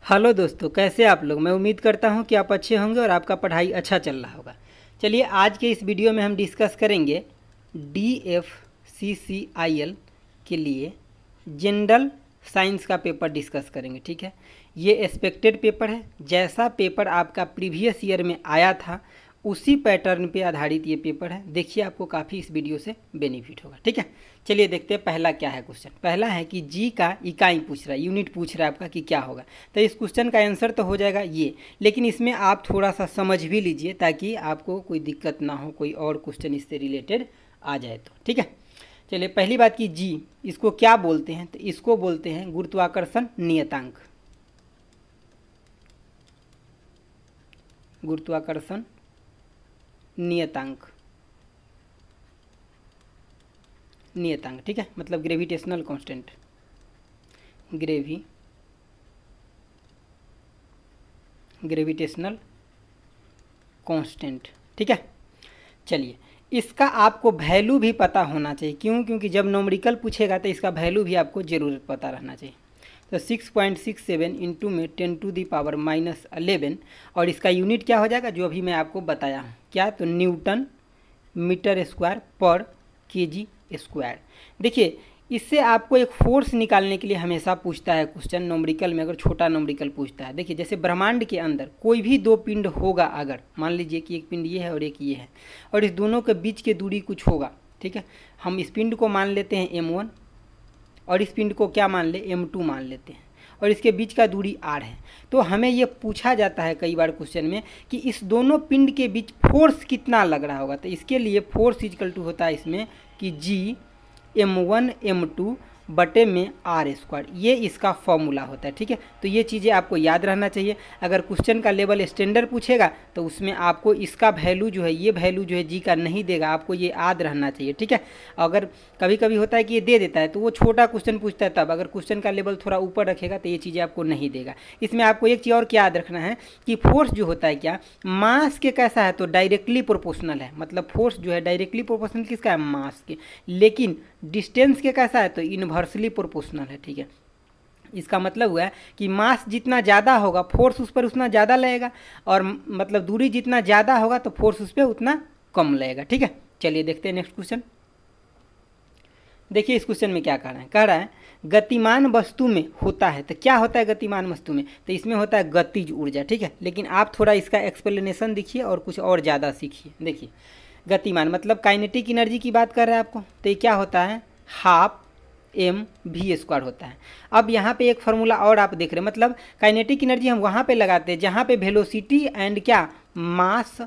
Hello दोस्तों, कैसे आप लोग। मैं उम्मीद करता हूं कि आप अच्छे होंगे और आपका पढ़ाई अच्छा चल रहा होगा। चलिए आज के इस वीडियो में हम डिस्कस करेंगे DFCCIL के लिए जनरल साइंस का पेपर डिस्कस करेंगे। ठीक है, ये एक्सपेक्टेड पेपर है। जैसा पेपर आपका प्रीवियस ईयर में आया था उसी पैटर्न पे आधारित ये पेपर है। देखिए आपको काफ़ी इस वीडियो से बेनिफिट होगा। ठीक है, चलिए देखते हैं पहला क्या है क्वेश्चन। पहला है कि जी का इकाई पूछ रहा है, यूनिट पूछ रहा है आपका कि क्या होगा। तो इस क्वेश्चन का आंसर तो हो जाएगा ये, लेकिन इसमें आप थोड़ा सा समझ भी लीजिए ताकि आपको कोई दिक्कत ना हो, कोई और क्वेश्चन इससे रिलेटेड आ जाए तो। ठीक है, चलिए पहली बात कि जी इसको क्या बोलते हैं, तो इसको बोलते हैं गुरुत्वाकर्षण नियतांक। गुरुत्वाकर्षण नियतांक, नियतांक। ठीक है, मतलब ग्रेविटेशनल कांस्टेंट, ग्रेविटेशनल कांस्टेंट। ठीक है, चलिए इसका आपको वैल्यू भी पता होना चाहिए। क्यों? क्योंकि जब न्यूमेरिकल पूछेगा तो इसका वैल्यू भी आपको जरूर पता रहना चाहिए। तो 6.67 इंटू में 10⁻11 और इसका यूनिट क्या हो जाएगा जो अभी मैं आपको बताया हूँ। क्या? तो न्यूटन मीटर स्क्वायर पर केजी स्क्वायर। देखिए इससे आपको एक फोर्स निकालने के लिए हमेशा पूछता है क्वेश्चन न्यूमेरिकल में, अगर छोटा न्यूमेरिकल पूछता है। देखिए जैसे ब्रह्मांड के अंदर कोई भी दो पिंड होगा, अगर मान लीजिए कि एक पिंड ये है और एक ये है और इस दोनों के बीच की दूरी कुछ होगा। ठीक है, हम इस पिंड को मान लेते हैं m1 और इस पिंड को क्या मान ले, m2 मान लेते हैं और इसके बीच का दूरी r है। तो हमें ये पूछा जाता है कई बार क्वेश्चन में कि इस दोनों पिंड के बीच फोर्स कितना लग रहा होगा। तो इसके लिए फोर्स इक्वल टू होता है इसमें कि G m1 m2 बटे में आर स्क्वायर। ये इसका फॉर्मूला होता है। ठीक है, तो ये चीज़ें आपको याद रहना चाहिए। अगर क्वेश्चन का लेवल स्टैंडर्ड पूछेगा तो उसमें आपको इसका वैल्यू जो है, ये वैल्यू जो है जी का नहीं देगा, आपको ये याद रहना चाहिए। ठीक है, अगर कभी कभी होता है कि ये दे देता है तो वो छोटा क्वेश्चन पूछता है, तब अगर क्वेश्चन का लेवल थोड़ा ऊपर रखेगा तो ये चीज़ें आपको नहीं देगा। इसमें आपको एक चीज़ और क्या याद रखना है कि फोर्स जो होता है क्या, मास के कैसा है, तो डायरेक्टली प्रोपोर्शनल है। मतलब फोर्स जो है डायरेक्टली प्रोपोर्शनल किसका है, मास के। लेकिन डिस्टेंस के कैसा है, तो इनवर्सली प्रोपोर्शनल है। ठीक है, इसका मतलब हुआ है कि मास जितना ज़्यादा होगा फोर्स उस पर उतना ज़्यादा लगेगा, और मतलब दूरी जितना ज़्यादा होगा तो फोर्स उस पर उतना कम लगेगा। ठीक है, चलिए देखते हैं नेक्स्ट क्वेश्चन। देखिए इस क्वेश्चन में क्या कह रहा है गतिमान वस्तु में होता है। तो क्या होता है गतिमान वस्तु में, तो इसमें होता है गतिज ऊर्जा। ठीक है, लेकिन आप थोड़ा इसका एक्सप्लेनेशन देखिए और कुछ और ज़्यादा सीखिए। देखिए गतिमान मतलब काइनेटिक एनर्जी की बात कर रहा है आपको, तो ये क्या होता है, हाफ mv² होता है। अब यहाँ पे एक फार्मूला और आप देख रहे हैं, मतलब काइनेटिक एनर्जी हम वहाँ पे लगाते हैं जहाँ पे वेलोसिटी एंड क्या, मास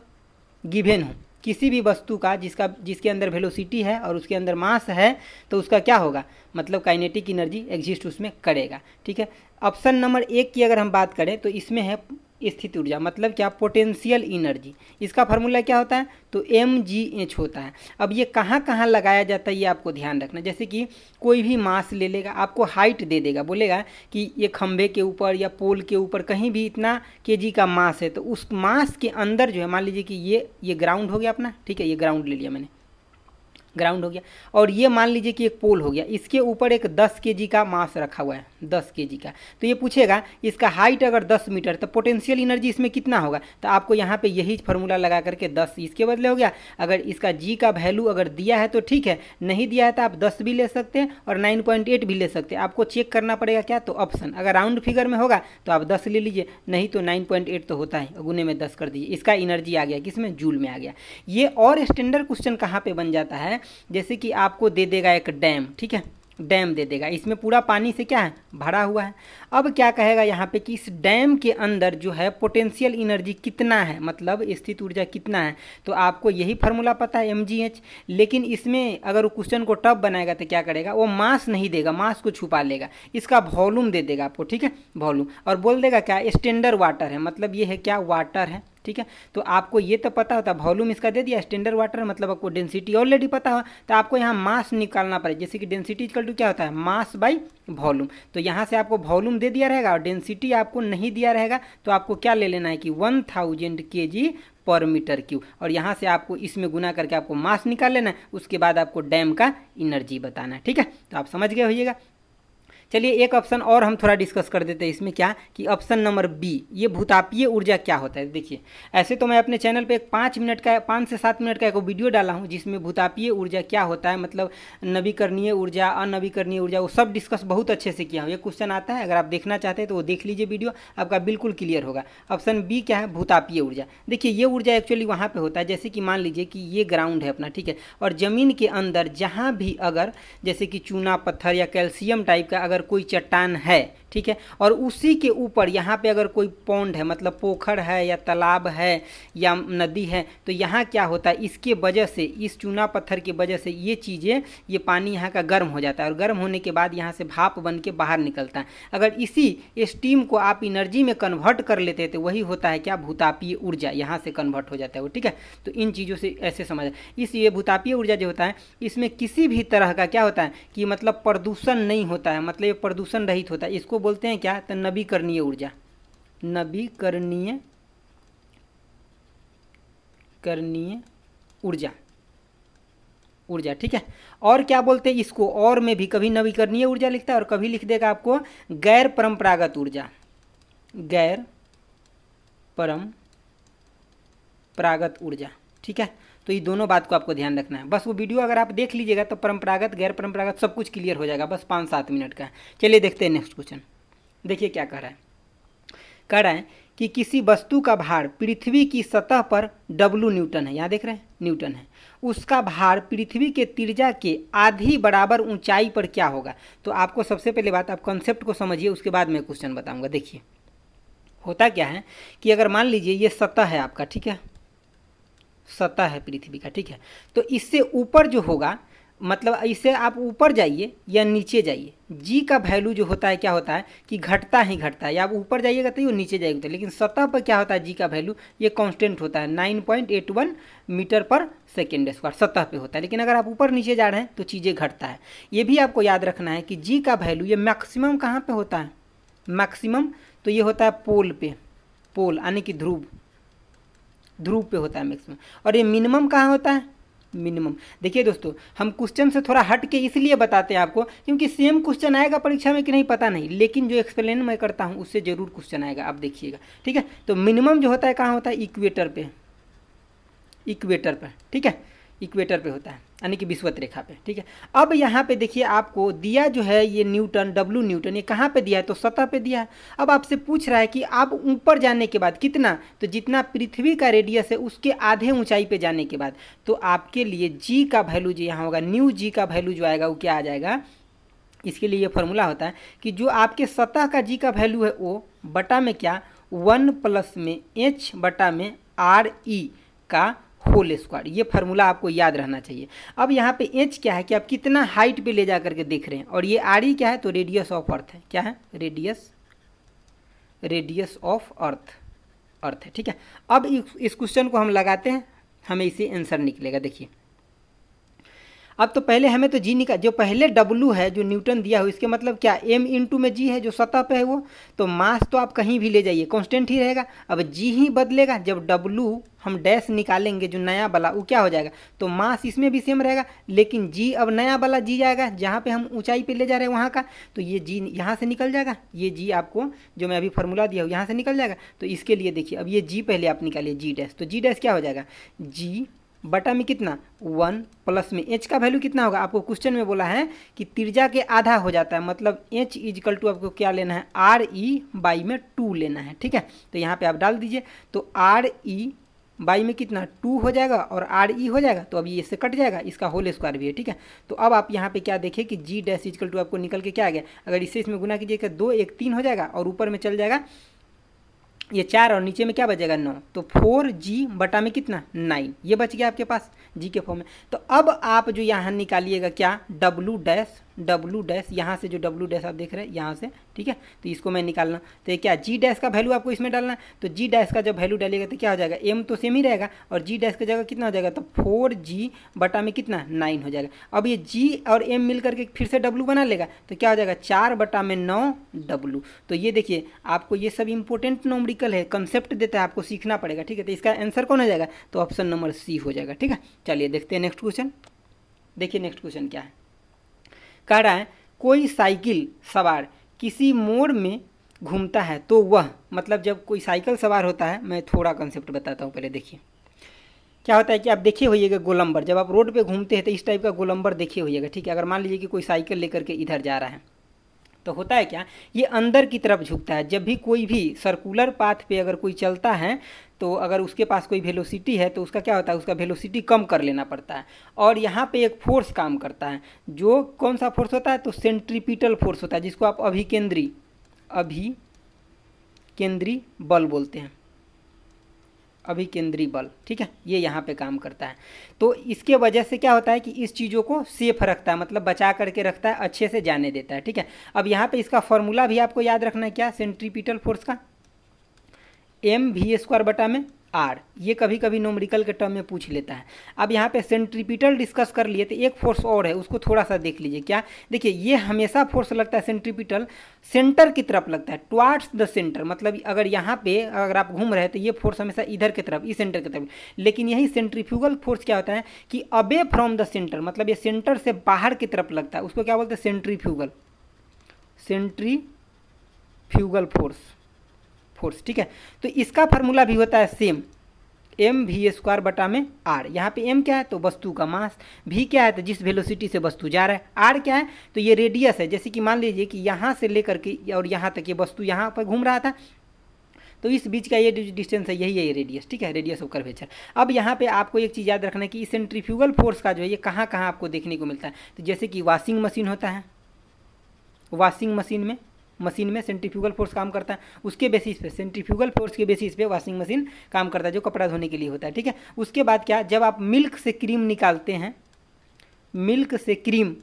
गिवन हो। किसी भी वस्तु का जिसके अंदर वेलोसिटी है और उसके अंदर मास है तो उसका क्या होगा, मतलब काइनेटिक एनर्जी एग्जिस्ट उसमें करेगा। ठीक है, ऑप्शन नंबर 1 की अगर हम बात करें तो इसमें है स्थित ऊर्जा, मतलब क्या, पोटेंशियल एनर्जी। इसका फार्मूला क्या होता है, तो mgh होता है। अब ये कहाँ कहाँ लगाया जाता है ये आपको ध्यान रखना। जैसे कि कोई भी मास ले लेगा, आपको हाइट दे देगा, बोलेगा कि ये खंभे के ऊपर या पोल के ऊपर कहीं भी इतना kg का मास है, तो उस मास के अंदर जो है, मान लीजिए कि ये ग्राउंड हो गया अपना। ठीक है, ये ग्राउंड ले लिया मैंने, ग्राउंड हो गया, और ये मान लीजिए कि एक पोल हो गया, इसके ऊपर एक 10 kg का मास रखा हुआ है, 10 kg का। तो ये पूछेगा इसका हाइट अगर 10 मीटर, तो पोटेंशियल एनर्जी इसमें कितना होगा, तो आपको यहाँ पे यही फार्मूला लगा करके 10 इसके बदले हो गया। अगर इसका जी का वैल्यू अगर दिया है तो ठीक है, नहीं दिया है तो आप 10 भी ले सकते हैं और 9.8 भी ले सकते हैं। आपको चेक करना पड़ेगा क्या, तो ऑप्शन, अगर राउंड फिगर में होगा तो आप 10 ले लीजिए, नहीं तो 9.8 तो होता है, गुने में 10 कर दीजिए। इसका एनर्जी आ गया किसमें, जूल में आ गया। ये और स्टैंडर्ड क्वेश्चन कहाँ पे बन जाता है, जैसे कि आपको दे देगा एक डैम। ठीक है, डैम दे देगा, इसमें पूरा पानी से क्या है, भरा हुआ है। अब क्या कहेगा यहाँ पे कि इस डैम के अंदर जो है पोटेंशियल एनर्जी कितना है, मतलब स्थित ऊर्जा कितना है। तो आपको यही फार्मूला पता है mgh, लेकिन इसमें अगर वो क्वेश्चन को टफ बनाएगा तो क्या करेगा, वो मास नहीं देगा, मास को छुपा लेगा, इसका वॉल्यूम दे देगा आपको। ठीक है, वॉल्यूम, और बोल देगा क्या, स्टैंडर्ड वाटर है, मतलब ये है क्या, वाटर है। ठीक है, तो आपको ये तो पता होता, वॉल्यूम इसका दे दिया, स्टैंडर्ड वाटर मतलब आपको डेंसिटी ऑलरेडी पता हो, तो आपको यहाँ मास निकालना पड़ेगा। जैसे कि डेंसिटी इक्वल टू क्या होता है, मास बाई वॉल्यूम। तो यहाँ से आपको वॉल्यूम दे दिया रहेगा और डेंसिटी आपको नहीं दिया रहेगा, तो आपको क्या ले लेना है कि 1000 kg पर मीटर क्यूब, और यहाँ से आपको इसमें गुना करके आपको मास निकाल लेना है। उसके बाद आपको डैम का एनर्जी बताना है। ठीक है, तो आप समझ गए होइएगा। चलिए एक ऑप्शन और हम थोड़ा डिस्कस कर देते हैं इसमें, क्या कि ऑप्शन नंबर बी, ये भूतापीय ऊर्जा क्या होता है। देखिए ऐसे तो मैं अपने चैनल पे एक 5 से 7 मिनट का एक वीडियो डाला हूँ जिसमें भूतापीय ऊर्जा क्या होता है, मतलब नवीकरणीय ऊर्जा, अनवीकरणीय ऊर्जा, वो सब डिस्कस बहुत अच्छे से किया हूँ। ये क्वेश्चन आता है, अगर आप देखना चाहते हैं तो वो देख लीजिए वीडियो, आपका बिल्कुल क्लियर होगा। ऑप्शन बी क्या है, भूतापीय ऊर्जा। देखिए ये ऊर्जा एक्चुअली वहाँ पे होता है, जैसे कि मान लीजिए कि ये ग्राउंड है अपना, ठीक है, और ज़मीन के अंदर जहाँ भी अगर जैसे कि चूना पत्थर या कैल्शियम टाइप का अगर कोई चट्टान है, ठीक है, और उसी के ऊपर यहाँ पे अगर कोई पौंड है, मतलब पोखर है या तालाब है या नदी है, तो यहाँ क्या होता है, इसके वजह से, इस चूना पत्थर की वजह से ये चीज़ें, ये पानी यहाँ का गर्म हो जाता है, और गर्म होने के बाद यहाँ से भाप बन के बाहर निकलता है। अगर इसी स्टीम को आप एनर्जी में कन्वर्ट कर लेते हैं तो वही होता है क्या, भूतापीय ऊर्जा, यहाँ से कन्वर्ट हो जाता है वो, ठीक है। तो इन चीज़ों से ऐसे समझ, इसलिए भूतापीय ऊर्जा जो होता है इसमें किसी भी तरह का क्या होता है कि मतलब प्रदूषण नहीं होता है, मतलब ये प्रदूषण रहित होता है। इसको बोलते हैं क्या, तो नवीकरणीय ऊर्जा, नवीकरणीय ऊर्जा, ठीक है। और क्या बोलते हैं इसको, और में भी कभी नवीकरणीय ऊर्जा लिखता है और कभी लिख देगा आपको गैर परंपरागत ऊर्जा, गैर परंपरागत ऊर्जा, ठीक है। तो ये दोनों बात को आपको ध्यान रखना है। बस वो वीडियो अगर आप देख लीजिएगा तो परंपरागत गैर परंपरागत सब कुछ क्लियर हो जाएगा, बस 5-7 मिनट का। चलिए देखते हैं नेक्स्ट क्वेश्चन। देखिए क्या कह रहा है कि किसी वस्तु का भार पृथ्वी की सतह पर W न्यूटन है, यहाँ देख रहे हैं न्यूटन है, उसका भार पृथ्वी के त्रिज्या के आधी बराबर ऊंचाई पर क्या होगा। तो आपको सबसे पहले बात, आप कॉन्सेप्ट को समझिए, उसके बाद मैं क्वेश्चन बताऊंगा। देखिए होता क्या है कि अगर मान लीजिए ये सतह है आपका, ठीक है, सतह है पृथ्वी का, ठीक है, तो इससे ऊपर जो होगा, मतलब इससे आप ऊपर जाइए या नीचे जाइए, जी का वैल्यू जो होता है क्या होता है कि घटता ही घटता है, या आप ऊपर जाइएगा तो नीचे जाइएगा, लेकिन सतह पर क्या होता है, जी का वैल्यू ये कांस्टेंट होता है, 9.81 मीटर पर सेकेंड स्क्वायर सतह पे होता है। लेकिन अगर आप ऊपर नीचे जा रहे हैं तो चीज़ें घटता है। ये भी आपको याद रखना है कि जी का वैल्यू ये मैक्सिमम कहाँ पर होता है, मैक्सिमम तो ये होता है पोल पे, पोल यानी कि ध्रुव पे होता है मैक्सिमम, और ये मिनिमम कहाँ होता है, मिनिमम। देखिए दोस्तों, हम क्वेश्चन से थोड़ा हट के इसलिए बताते हैं आपको क्योंकि सेम क्वेश्चन आएगा परीक्षा में कि नहीं पता नहीं, लेकिन जो एक्सप्लेन मैं करता हूँ उससे जरूर क्वेश्चन आएगा, आप देखिएगा, ठीक है। तो मिनिमम जो होता है कहाँ होता है, इक्वेटर पे, ठीक है, इक्वेटर पे होता है, यानी कि विषुवत रेखा पे, ठीक है। अब यहाँ पे देखिए आपको दिया जो है ये न्यूटन, W न्यूटन, ये कहाँ पे दिया है, तो सतह पे दिया है। अब आपसे पूछ रहा है कि आप ऊपर जाने के बाद कितना, तो जितना पृथ्वी का रेडियस है उसके आधे ऊंचाई पे जाने के बाद, तो आपके लिए जी का वैल्यू जो यहाँ होगा, न्यू जी का वैल्यू जो आएगा वो क्या आ जाएगा। इसके लिए ये फॉर्मूला होता है कि जो आपके सतह का जी का वैल्यू है वो बटा में क्या, 1 प्लस में H बटा में RE का होल स्क्वायर, ये फार्मूला आपको याद रहना चाहिए। अब यहाँ पे H क्या है कि आप कितना हाइट पे ले जा करके देख रहे हैं, और ये RE क्या है, तो रेडियस ऑफ अर्थ है, क्या है, रेडियस ऑफ अर्थ है, ठीक है। अब इस क्वेश्चन को हम लगाते हैं, हमें इसे आंसर निकलेगा। देखिए अब तो पहले हमें तो जी निकाल, जो पहले W है जो न्यूटन दिया हो, इसके मतलब क्या, M इंटू में जी है जो सतह पे है वो, तो मास तो आप कहीं भी ले जाइए कांस्टेंट ही रहेगा। अब जी ही बदलेगा, जब W हम डैश निकालेंगे जो नया वाला वो क्या हो जाएगा, तो मास इसमें भी सेम रहेगा, लेकिन जी अब नया वाला जी जाएगा जहाँ पे हम ऊंचाई पे ले जा रहे हैं वहाँ का, तो ये जी यहाँ से निकल जाएगा, ये जी आपको जो मैं अभी फार्मूला दिया हूँ यहाँ से निकल जाएगा। तो इसके लिए देखिए अब ये जी पहले आप निकालिए, जी डैश, तो जी डैश क्या हो जाएगा, जी बटा में कितना, 1 प्लस में H का वैल्यू कितना होगा, आपको क्वेश्चन में बोला है कि त्रिज्या के आधा हो जाता है, मतलब H इजकल टू आपको क्या लेना है, RE बाई में 2 लेना है, ठीक है। तो यहाँ पे आप डाल दीजिए, तो RE बाई में कितना 2 हो जाएगा और RE हो जाएगा, तो अब ये इससे कट जाएगा, इसका होल स्क्वायर भी है, ठीक है। तो अब आप यहाँ पे क्या देखिए कि जी डैश इजकल टू आपको निकल के क्या आ गया, अगर इससे इसमें गुना कीजिएगा 2 1 3 हो जाएगा, और ऊपर में चल जाएगा ये 4 और नीचे में क्या बचेगा 9, तो 4G बटा में कितना 9, ये बच गया आपके पास जी के फॉर्म में। तो अब आप जो यहाँ निकालिएगा क्या, W डैश, यहाँ से जो W डैश आप देख रहे हैं यहाँ से, ठीक है, तो इसको मैं निकालना, तो ये क्या जी डैश का वैल्यू आपको इसमें डालना है, तो जी डैश का जब वैल्यू डालिएगा तो क्या हो जाएगा, M तो सेम ही रहेगा और जी डैश की जगह कितना हो जाएगा, तो 4G बटा में कितना 9 हो जाएगा। अब ये G और M मिल करके फिर से W बना लेगा, तो क्या हो जाएगा 4 बटा में 9 W। तो ये देखिए आपको ये सब इंपॉर्टेंट न्यूमेरिकल है, कंसेप्ट देता है, आपको सीखना पड़ेगा, ठीक है। तो इसका आंसर कौन हो जाएगा, तो ऑप्शन नंबर C हो जाएगा, ठीक है। चलिए देखते हैं नेक्स्ट क्वेश्चन। देखिए नेक्स्ट क्वेश्चन क्या है, कह रहा है कोई साइकिल सवार किसी मोड़ में घूमता है तो वह, मतलब जब कोई साइकिल सवार होता है, मैं थोड़ा कंसेप्ट बताता हूँ पहले। देखिए क्या होता है कि आप देखे होइएगा गोलंबर, जब आप रोड पे घूमते हैं तो इस टाइप का गोलंबर देखे होइएगा, ठीक है। अगर मान लीजिए कि कोई साइकिल लेकर के इधर जा रहा है तो होता है क्या, ये अंदर की तरफ झुकता है। जब भी कोई भी सर्कुलर पाथ पे अगर कोई चलता है तो अगर उसके पास कोई वेलोसिटी है तो उसका क्या होता है, उसका वेलोसिटी कम कर लेना पड़ता है। और यहाँ पे एक फोर्स काम करता है, जो कौन सा फोर्स होता है, तो सेंट्रीपिटल फोर्स होता है, जिसको आप अभिकेंद्री बल बोलते हैं, अभिकेंद्री बल, ठीक है। ये यहाँ पे काम करता है। तो इसके वजह से क्या होता है कि इस चीज़ों को सेफ रखता है, मतलब बचा करके रखता है, अच्छे से जाने देता है, ठीक है। अब यहाँ पे इसका फॉर्मूला भी आपको याद रखना है, क्या, सेंट्रीपिटल फोर्स का mv² बटा में r। ये कभी कभी न्यूमेरिकल के टर्म में पूछ लेता है। अब यहाँ पे सेंट्रीपिटल डिस्कस कर लिए तो एक फोर्स और है, उसको थोड़ा सा देख लीजिए। क्या, देखिए ये हमेशा फोर्स लगता है सेंट्रीपिटल सेंटर की तरफ लगता है, टुवार्ड्स द सेंटर। मतलब अगर यहाँ पे अगर आप घूम रहे हैं तो ये फोर्स हमेशा इधर की तरफ, इस सेंटर की तरफ। लेकिन यही सेंट्रीफ्यूगल फोर्स क्या होता है कि अवे फ्रॉम द सेंटर, मतलब ये सेंटर से बाहर की तरफ लगता है, उसको क्या बोलते हैं, सेंट्रीफ्यूगल फोर्स, ठीक है। तो इसका फार्मूला भी होता है सेम, mv² बटा में r। यहाँ पे m क्या है, तो वस्तु का मास, v क्या है, तो जिस वेलोसिटी से वस्तु जा रहा है, r क्या है, तो ये रेडियस है। जैसे कि मान लीजिए कि यहाँ से लेकर के और यहाँ तक ये वस्तु यहाँ पर घूम रहा था, तो इस बीच का ये डिस्टेंस है, यही है ये रेडियस, ठीक है, रेडियस ऑफ कर्वेचर। अब यहाँ पे आपको एक चीज़ याद रखना है कि सेंट्रीफ्यूगल फोर्स का जो है ये कहाँ कहाँ आपको देखने को मिलता है। तो जैसे कि वॉशिंग मशीन होता है, वॉशिंग मशीन में सेंट्रीफ्यूगल फोर्स काम करता है, उसके बेसिस पे, सेंट्रीफ्यूगल फोर्स के बेसिस पे वॉशिंग मशीन काम करता है, जो कपड़ा धोने के लिए होता है, ठीक है। उसके बाद क्या, जब आप मिल्क से क्रीम निकालते हैं, मिल्क से क्रीम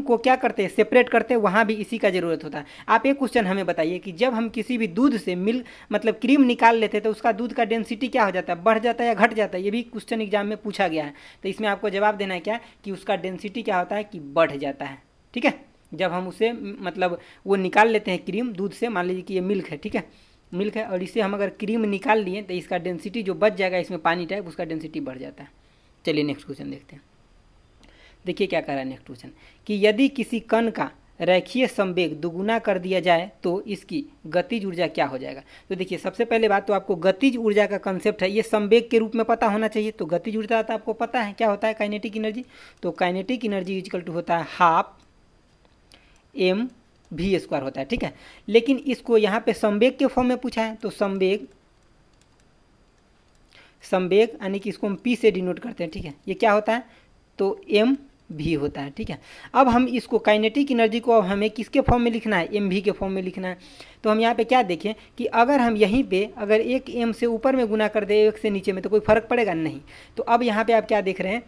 को क्या करते हैं, सेपरेट करते हैं, वहाँ भी इसी का ज़रूरत होता है। आप एक क्वेश्चन हमें बताइए कि जब हम किसी भी दूध से मिल्क मतलब क्रीम निकाल लेते हैं तो उसका दूध का डेंसिटी क्या हो जाता है, बढ़ जाता है या घट जाता है। ये भी क्वेश्चन एग्जाम में पूछा गया है, तो इसमें आपको जवाब देना है क्या, कि उसका डेंसिटी क्या होता है, कि बढ़ जाता है, ठीक है। जब हम उसे मतलब वो निकाल लेते हैं क्रीम दूध से, मान लीजिए कि ये मिल्क है, ठीक है, मिल्क है, और इसे हम अगर क्रीम निकाल लिए तो इसका डेंसिटी जो बच जाएगा इसमें पानी टाइप, उसका डेंसिटी बढ़ जाता है। चलिए नेक्स्ट क्वेश्चन देखते हैं। देखिए क्या कह रहा है नेक्स्ट क्वेश्चन, कि यदि किसी कण का रेखीय संवेग दुगुना कर दिया जाए तो इसकी गतिज ऊर्जा क्या हो जाएगा। तो देखिए सबसे पहले बात तो आपको गतिज ऊर्जा का कंसेप्ट है, ये संवेग के रूप में पता होना चाहिए। तो गतिज ऊर्जा तो आपको पता है क्या होता है, काइनेटिक एनर्जी। तो काइनेटिक एनर्जी इक्वल टू होता है हाफ mv² होता है, ठीक है। लेकिन इसको यहाँ पे संवेग के फॉर्म में पूछा है, तो संवेग यानी कि इसको हम p से डिनोट करते हैं, ठीक है। ये क्या होता है, तो mv होता है, ठीक है। अब हम इसको काइनेटिक एनर्जी को अब हमें किसके फॉर्म में लिखना है, mv के फॉर्म में लिखना है। तो हम यहाँ पे क्या देखें कि अगर हम यहीं पे अगर एक m से ऊपर में गुना कर दे एक से नीचे में तो कोई फर्क पड़ेगा नहीं। तो अब यहाँ पे आप क्या देख रहे हैं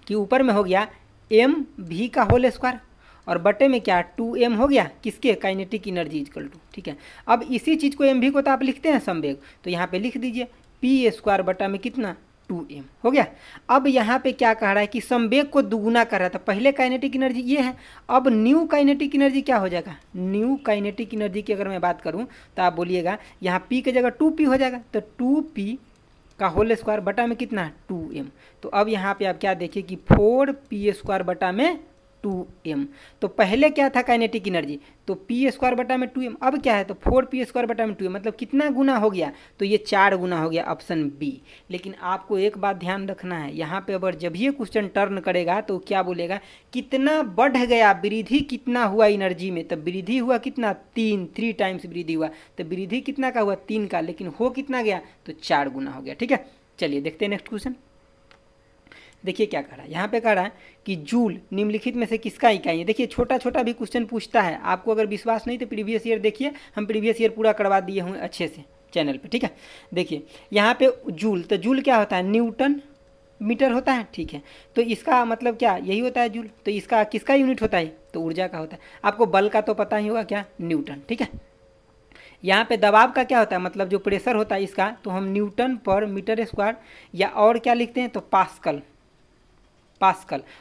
कि ऊपर में हो गया mv का होल स्क्वायर और बटे में क्या 2m हो गया, किसके, काइनेटिक एनर्जी इक्वल टू, ठीक है। अब इसी चीज़ को mv को तो आप लिखते हैं संवेग, तो यहाँ पे लिख दीजिए p² बटा में कितना 2m हो गया। अब यहाँ पे क्या कह रहा है कि संवेग को दुगुना कर रहा था, पहले काइनेटिक एनर्जी ये है, अब न्यू काइनेटिक एनर्जी क्या हो जाएगा, न्यू काइनेटिक एनर्जी की अगर मैं बात करूँ तो आप बोलिएगा यहाँ p की जगह 2p हो जाएगा, तो 2p का होल स्क्वायर बटा में कितना 2m। तो अब यहाँ पे आप क्या देखिए कि 4p² बटा में 2m। तो पहले क्या था काइनेटिक एनर्जी, तो p² बटा में 2m, अब क्या है तो 4p² बटा में 2m, मतलब कितना गुना हो गया, तो ये 4 गुना हो गया, ऑप्शन बी। लेकिन आपको एक बात ध्यान रखना है, यहाँ पे अगर जब ये क्वेश्चन टर्न करेगा तो क्या बोलेगा, कितना बढ़ गया, वृद्धि कितना हुआ एनर्जी में, तब वृद्धि हुआ कितना 3 टाइम्स वृद्धि हुआ, तो वृद्धि कितना का हुआ 3 का, लेकिन हो कितना गया, तो 4 गुना हो गया, ठीक है। चलिए देखते हैं नेक्स्ट क्वेश्चन। देखिए क्या कह रहा है, यहाँ पे कह रहा है कि जूल निम्नलिखित में से किसका इकाई है। देखिए छोटा छोटा भी क्वेश्चन पूछता है, आपको अगर विश्वास नहीं तो प्रीवियस ईयर देखिए, हम प्रीवियस ईयर पूरा करवा दिए हुए अच्छे से चैनल पे, ठीक है। देखिए यहाँ पे जूल, तो जूल क्या होता है, न्यूटन मीटर होता है, ठीक है। तो इसका मतलब क्या यही होता है जूल, तो इसका किसका यूनिट होता है, तो ऊर्जा का होता है। आपको बल का तो पता ही होगा क्या, न्यूटन, ठीक है। यहाँ पे दबाव का क्या होता है, मतलब जो प्रेशर होता है इसका, तो हम न्यूटन पर मीटर स्क्वायर या और क्या लिखते हैं, तो पास्कल,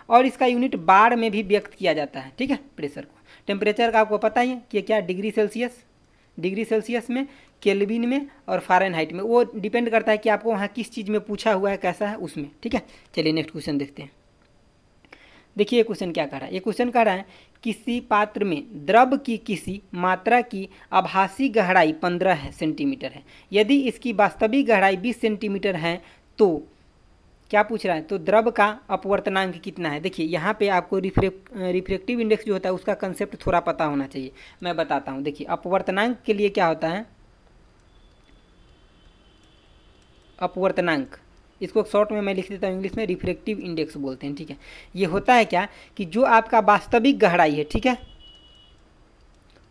और इसका यूनिट बार में भी व्यक्त किया जाता है, ठीक है। प्रेशर को, टेम्परेचर का आपको पता ही है कि क्या डिग्री सेल्सियस में, केल्विन में और फ़ारेनहाइट में, वो डिपेंड करता है कि आपको वहाँ किस चीज़ में पूछा हुआ है, कैसा है उसमें, ठीक है। चलिए नेक्स्ट क्वेश्चन देखते हैं। देखिए ये क्वेश्चन क्या कह रहा है, ये क्वेश्चन कह रहा है किसी पात्र में द्रव की किसी मात्रा की आभासी गहराई 15 सेंटीमीटर है, यदि इसकी वास्तविक गहराई 20 सेंटीमीटर है तो क्या पूछ रहा है, तो द्रव का अपवर्तनांक कितना है। देखिए यहाँ पे आपको रिफ्रैक्टिव इंडेक्स जो होता है उसका कंसेप्ट थोड़ा पता होना चाहिए, मैं बताता हूँ। देखिए अपवर्तनांक के लिए क्या होता है, अपवर्तनांक, इसको शॉर्ट में मैं लिख देता हूँ इंग्लिश में, रिफ्रैक्टिव इंडेक्स बोलते हैं, ठीक है। ये होता है क्या कि जो आपका वास्तविक गहराई है, ठीक है,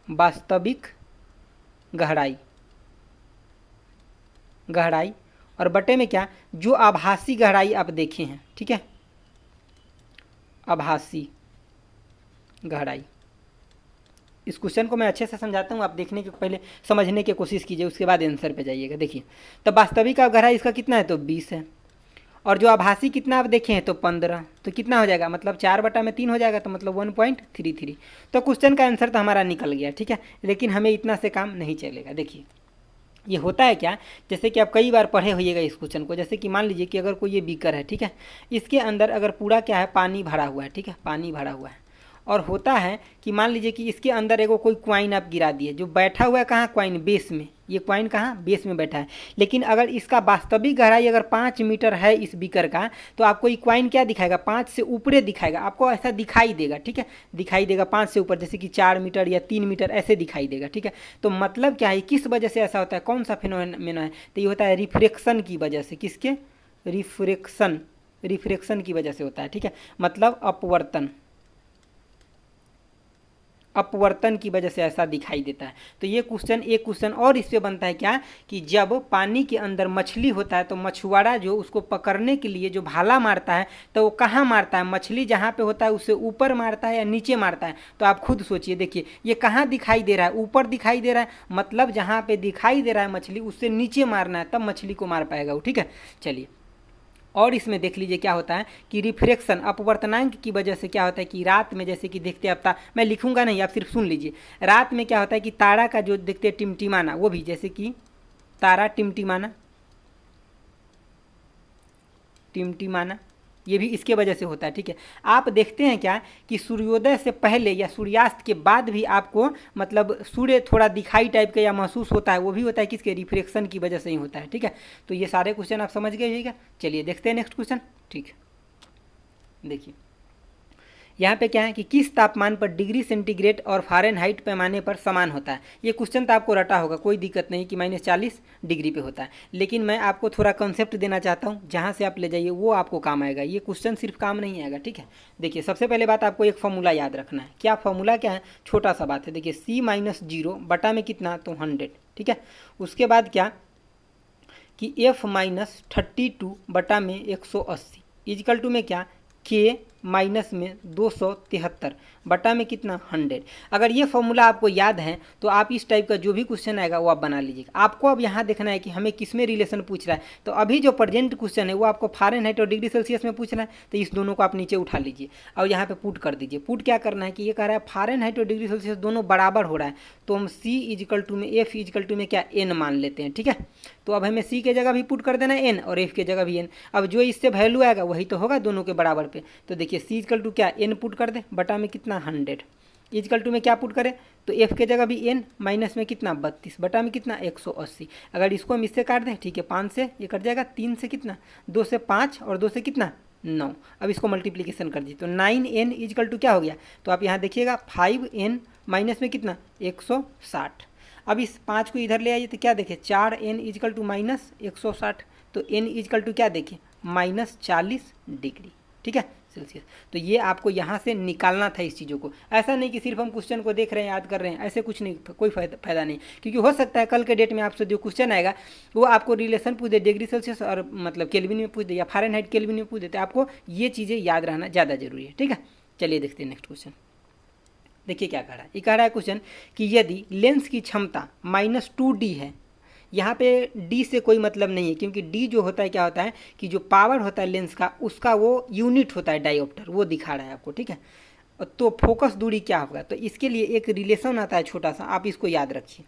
वास्तविक गहराई और बटे में क्या, जो आभासी गहराई आप देखे हैं, ठीक है, आभासी गहराई। इस क्वेश्चन को मैं अच्छे से समझाता हूँ, आप देखने के पहले समझने की कोशिश कीजिए, उसके बाद आंसर पे जाइएगा। देखिए तो वास्तविक का गहराई इसका कितना है, तो 20 है, और जो आभासी कितना आप देखे हैं तो 15, तो कितना हो जाएगा, मतलब 4/3 हो जाएगा, तो मतलब 1.33। तो क्वेश्चन का आंसर तो हमारा निकल गया, ठीक है। लेकिन हमें इतना से काम नहीं चलेगा। देखिए ये होता है क्या, जैसे कि आप कई बार पढ़े होइएगा इस क्वेश्चन को। जैसे कि मान लीजिए कि अगर कोई ये बीकर है, ठीक है, इसके अंदर अगर पूरा क्या है, पानी भरा हुआ है, ठीक है, पानी भरा हुआ है, और होता है कि मान लीजिए कि इसके अंदर एगो कोई क्वाइन आप गिरा दिए, जो बैठा हुआ है कहाँ, क्वाइन बेस में, ये क्वाइन कहाँ, बेस में बैठा है। लेकिन अगर इसका वास्तविक गहराई अगर 5 मीटर है इस बीकर का, तो आपको ये क्वाइन क्या दिखाएगा, 5 से ऊपरे दिखाएगा, आपको ऐसा दिखाई देगा, ठीक है, दिखाई देगा 5 से ऊपर, जैसे कि 4 मीटर या 3 मीटर ऐसे दिखाई देगा, ठीक है। तो मतलब क्या है, किस वजह से ऐसा होता है, कौन सा फिनोमेना है, तो ये होता है रिफ्रैक्शन की वजह से। किसके, रिफ्रैक्शन की वजह से होता है, ठीक है, मतलब अपवर्तन की वजह से ऐसा दिखाई देता है। तो ये क्वेश्चन, एक क्वेश्चन और इस पे बनता है क्या, कि जब पानी के अंदर मछली होता है तो मछुआरा जो उसको पकड़ने के लिए जो भाला मारता है, तो वो कहाँ मारता है, मछली जहाँ पे होता है उससे ऊपर मारता है या नीचे मारता है, तो आप खुद सोचिए। देखिए ये कहाँ दिखाई दे रहा है, ऊपर दिखाई दे रहा है, मतलब जहाँ पे दिखाई दे रहा है मछली उससे नीचे मारना है, तब मछली को मार पाएगा वो, ठीक है। चलिए और इसमें देख लीजिए क्या होता है कि रिफ्रैक्शन अपवर्तनांक की वजह से क्या होता है कि रात में, जैसे कि देखते हैं आप, मैं लिखूंगा नहीं, आप सिर्फ सुन लीजिए। रात में क्या होता है कि तारा का जो देखते हैं टिमटिमाना, वो भी जैसे कि तारा टिमटिमाना, ये भी इसके वजह से होता है, ठीक है। आप देखते हैं क्या कि सूर्योदय से पहले या सूर्यास्त के बाद भी आपको मतलब सूर्य थोड़ा दिखाई टाइप का या महसूस होता है, वो भी होता है किसके, रिफ्रैक्शन की वजह से ही होता है, ठीक है। तो ये सारे क्वेश्चन आप समझ गए होइएगा। चलिए देखते हैं नेक्स्ट क्वेश्चन, ठीक है। देखिए यहाँ पे क्या है कि किस तापमान पर डिग्री सेंटीग्रेड और फ़ारेनहाइट पैमाने पर समान होता है। ये क्वेश्चन तो आपको रटा होगा, कोई दिक्कत नहीं कि -40 डिग्री पे होता है, लेकिन मैं आपको थोड़ा कंसेप्ट देना चाहता हूँ, जहाँ से आप ले जाइए वो आपको काम आएगा। ये क्वेश्चन सिर्फ काम नहीं आएगा, ठीक है। देखिए सबसे पहले बात आपको एक फॉर्मूला याद रखना है। क्या फॉर्मूला क्या है, छोटा सा बात है। देखिए C-0 बटा में कितना, तो 100, ठीक है। उसके बाद क्या कि F-32 बटा में 180 इजकल टू में क्या, K माइनस में 273 बटा में कितना, 100। अगर ये फॉर्मूला आपको याद है तो आप इस टाइप का जो भी क्वेश्चन आएगा वो आप बना लीजिएगा। आपको अब यहाँ देखना है कि हमें किस में रिलेशन पूछ रहा है। तो अभी जो प्रेजेंट क्वेश्चन है वो आपको फ़ारेनहाइट और डिग्री सेल्सियस में पूछ रहा है, तो इस दोनों को आप नीचे उठा लीजिए और यहाँ पे पुट कर दीजिए। पुट क्या करना है कि ये कह रहा है फ़ारेनहाइट और डिग्री सेल्सियस दोनों बराबर हो रहा है, तो हम C में F में क्या, n मान लेते हैं, ठीक है। तो अब हमें C के जगह भी पुट कर देना है n और F के जगह भी n। अब जो इससे वैल्यू आएगा वही तो होगा दोनों के बराबर पे। तो देखिए C क्या, n पुट कर दे बटा में कितना, 100 इजकल टू में क्या पुट करें, तो F के जगह भी n माइनस में कितना, 32 बटा में कितना, 180। अगर इसको हम इससे काट दें, ठीक है, 5 से ये कट जाएगा, 3 से कितना, 2 से 5 और 2 से कितना, 9। अब इसको मल्टीप्लीकेशन कर दीजिए तो 9n इजकल टू क्या हो गया, तो आप यहाँ देखिएगा 5n माइनस में कितना, 160। अब इस 5 को इधर ले आइए तो क्या देखें, 4n इजकल टू माइनस 160, तो n इजकल टू क्या देखें, -40 डिग्री, ठीक है, सेल्सियस। तो ये आपको यहाँ से निकालना था इस चीज़ों को। ऐसा नहीं कि सिर्फ हम क्वेश्चन को देख रहे हैं, याद कर रहे हैं, ऐसे कुछ नहीं, कोई फायदा नहीं। क्योंकि हो सकता है कल के डेट में आपसे जो क्वेश्चन आएगा वो आपको रिलेशन पूछ दे, डिग्री सेल्सियस और मतलब केल्विन में पूछ दे या फ़ारेनहाइट केल्विन में पूछ देते। आपको ये चीज़ें याद रहना ज़्यादा जरूरी है, ठीक है। चलिए देखते हैं नेक्स्ट क्वेश्चन। देखिए क्या कह रहा है, ये कह रहा है क्वेश्चन कि यदि लेंस की क्षमता -2D है, यहाँ पे D से कोई मतलब नहीं है, क्योंकि D जो होता है क्या होता है कि जो पावर होता है लेंस का उसका वो यूनिट होता है, डायोप्टर, वो दिखा रहा है आपको, ठीक है। तो फोकस दूरी क्या होगा, तो इसके लिए एक रिलेशन आता है छोटा सा, आप इसको याद रखिए।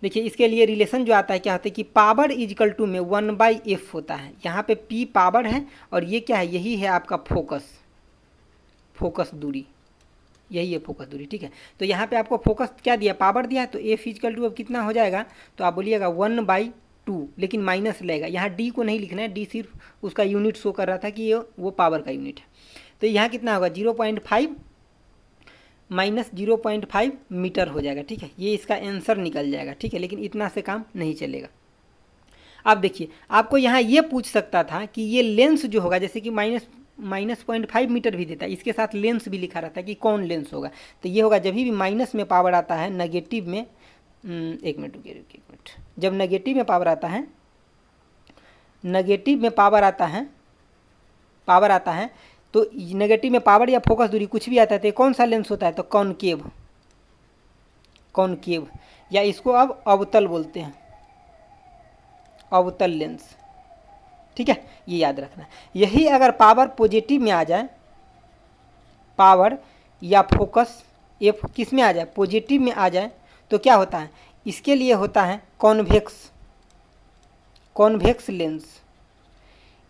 देखिए इसके लिए रिलेशन जो आता है क्या होता है कि पावर इजकल टू में 1/f होता है। यहाँ पे P पावर है और ये क्या है, यही है आपका फोकस, फोकस दूरी, यही है फोकस दूरी, ठीक है। तो यहाँ पे आपको फोकस क्या दिया, पावर दिया है, तो ए फिजिकल टू अब कितना हो जाएगा, तो आप बोलिएगा 1/2, लेकिन माइनस लगेगा, यहाँ डी को नहीं लिखना है, डी सिर्फ उसका यूनिट शो कर रहा था कि ये वो पावर का यूनिट है। तो यहाँ कितना होगा 0.5 माइनस 0.5 मीटर हो जाएगा, ठीक है। ये इसका आंसर निकल जाएगा, ठीक है, लेकिन इतना से काम नहीं चलेगा। अब देखिए आपको यहाँ ये पूछ सकता था कि ये लेंस जो होगा, जैसे कि -0.5 मीटर भी देता है, इसके साथ लेंस भी लिखा रहता है कि कौन लेंस होगा। तो ये होगा जब भी माइनस में पावर आता है, नेगेटिव में, एक मिनट रुकिए एक मिनट, जब नेगेटिव में पावर आता है, नेगेटिव में पावर आता है तो नेगेटिव में पावर या फोकस दूरी कुछ भी आता है तो कौन सा लेंस होता है, तो कॉनकेव, या इसको अब अवतल बोलते हैं, अवतल लेंस, ठीक है, ये याद रखना। यही अगर पावर पॉजिटिव में आ जाए, पावर या फोकस एफ किस में आ जाए, पॉजिटिव में आ जाए, तो क्या होता है, इसके लिए होता है कॉन्वेक्स लेंस,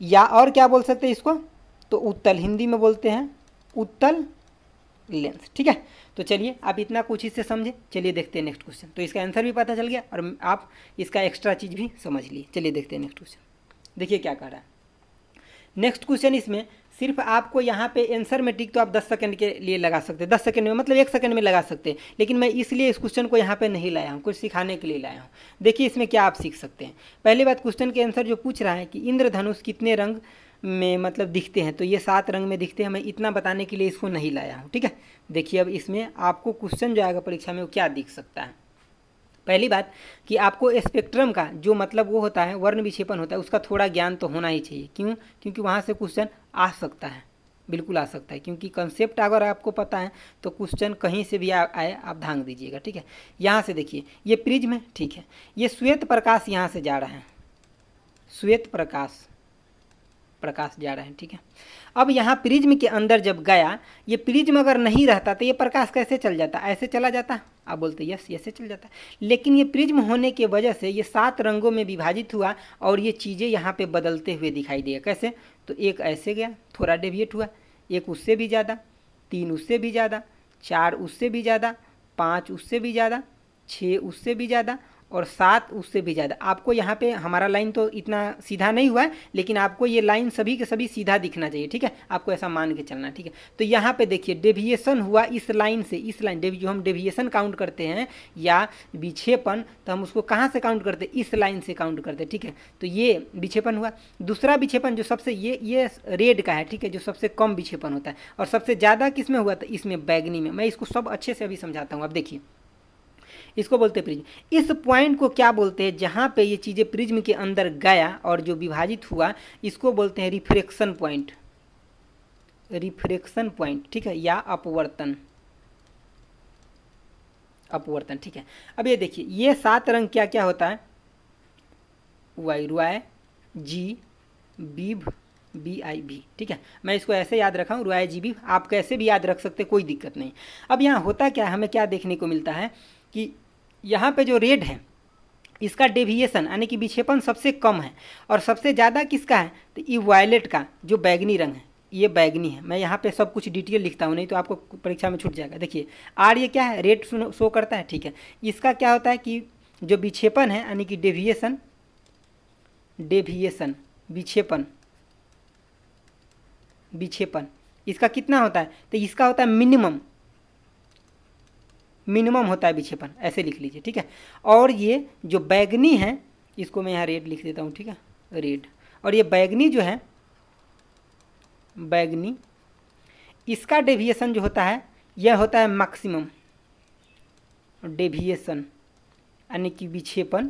या और क्या बोल सकते हैं इसको, तो उत्तल, हिंदी में बोलते हैं उत्तल लेंस, ठीक है। तो चलिए आप इतना कुछ इससे समझे, चलिए देखते हैं नेक्स्ट क्वेश्चन। तो इसका आंसर भी पता चल गया और आप इसका एक्स्ट्रा चीज़ भी समझ लिए। चलिए देखते हैं नेक्स्ट क्वेश्चन, देखिए क्या कह रहा है नेक्स्ट क्वेश्चन। इसमें सिर्फ आपको यहाँ पे आंसर में टिक तो आप 10 सेकंड के लिए लगा सकते हैं, 10 सेकंड में मतलब 1 सेकंड में लगा सकते हैं, लेकिन मैं इसलिए इस क्वेश्चन को यहाँ पे नहीं लाया हूँ, कुछ सिखाने के लिए लाया हूँ। देखिए इसमें क्या आप सीख सकते हैं। पहली बात, क्वेश्चन के आंसर जो पूछ रहा है कि इंद्रधनुष कितने रंग में मतलब दिखते हैं, तो ये 7 रंग में दिखते हैं, मैं इतना बताने के लिए इसको नहीं लाया हूँ, ठीक है। देखिए अब इसमें आपको क्वेश्चन जो आएगा परीक्षा में वो क्या दिख सकता है। पहली बात कि आपको स्पेक्ट्रम का जो मतलब वो होता है, वर्ण विक्षेपण होता है, उसका थोड़ा ज्ञान तो होना ही चाहिए। क्यों? क्योंकि वहाँ से क्वेश्चन आ सकता है, बिल्कुल आ सकता है, क्योंकि कंसेप्ट अगर आपको पता है तो क्वेश्चन कहीं से भी आए आप धांग दीजिएगा, ठीक है। यहाँ से देखिए ये प्रिज्म है, ठीक है, ये श्वेत प्रकाश यहाँ से जा रहा है, श्वेत प्रकाश जा रहा है, ठीक है। अब यहाँ प्रिज्म के अंदर जब गया, ये प्रिज्म अगर नहीं रहता तो ये प्रकाश कैसे चल जाता, ऐसे चला जाता, आप बोलते यस ऐसे चल जाता, लेकिन ये प्रिज्म होने के वजह से ये 7 रंगों में विभाजित हुआ और ये चीज़ें यहाँ पे बदलते हुए दिखाई दिए। कैसे? तो एक ऐसे गया, थोड़ा डेविएट हुआ, एक उससे भी ज़्यादा, 3 उससे भी ज़्यादा, 4 उससे भी ज़्यादा, 5 उससे भी ज़्यादा, 6 उससे भी ज़्यादा और 7 उससे भी ज़्यादा। आपको यहाँ पे हमारा लाइन तो इतना सीधा नहीं हुआ है, लेकिन आपको ये लाइन सभी के सभी सीधा दिखना चाहिए, ठीक है, आपको ऐसा मान के चलना, ठीक है। तो यहाँ पे देखिए डेविएशन हुआ इस लाइन से, इस लाइन जो हम डेविएशन काउंट करते हैं या विक्षेपण, तो हम उसको कहाँ से काउंट करते हैं, इस लाइन से काउंट करते हैं, ठीक है। तो ये विक्षेपण हुआ। दूसरा विक्षेपण जो सबसे ये रेड का है, ठीक है, जो सबसे कम विक्षेपण होता है, और सबसे ज़्यादा किस में हुआ, तो इसमें बैगनी में। मैं इसको सब अच्छे से अभी समझाता हूँ। अब देखिए इसको बोलते हैं प्रिज्म। इस पॉइंट को क्या बोलते हैं, जहाँ पे ये चीज़ें प्रिज्म के अंदर गया और जो विभाजित हुआ, इसको बोलते हैं रिफ्रैक्शन पॉइंट, रिफ्रैक्शन पॉइंट, ठीक है, या अपवर्तन, ठीक है। अब ये देखिए ये 7 रंग क्या क्या होता है, वाई जी बीव BIV, ठीक है। मैं इसको ऐसे याद रखा हूँ, रुआय जीबी, आप कैसे भी याद रख सकते, कोई दिक्कत नहीं। अब यहाँ होता क्या है, हमें क्या देखने को मिलता है कि यहाँ पे जो रेड है इसका डेविएशन यानी कि विक्षेपण सबसे कम है, और सबसे ज़्यादा किसका है, तो ये वायलेट का जो बैगनी रंग है, ये बैगनी है। मैं यहाँ पे सब कुछ डिटेल लिखता हूँ, नहीं तो आपको परीक्षा में छूट जाएगा। देखिए आर ये क्या है, रेड शो करता है, ठीक है। इसका क्या होता है कि जो विक्षेपण है यानी कि डेविएशन विक्षेपण इसका कितना होता है, तो इसका होता है मिनिमम होता है विक्षेपण, ऐसे लिख लीजिए, ठीक है। और ये जो बैगनी है, इसको मैं यहाँ रेड लिख देता हूँ, ठीक है, रेड। और ये बैगनी जो है, बैगनी, इसका डेविएशन जो होता है यह होता है मैक्सिमम डेविएशन, यानी कि विक्षेपण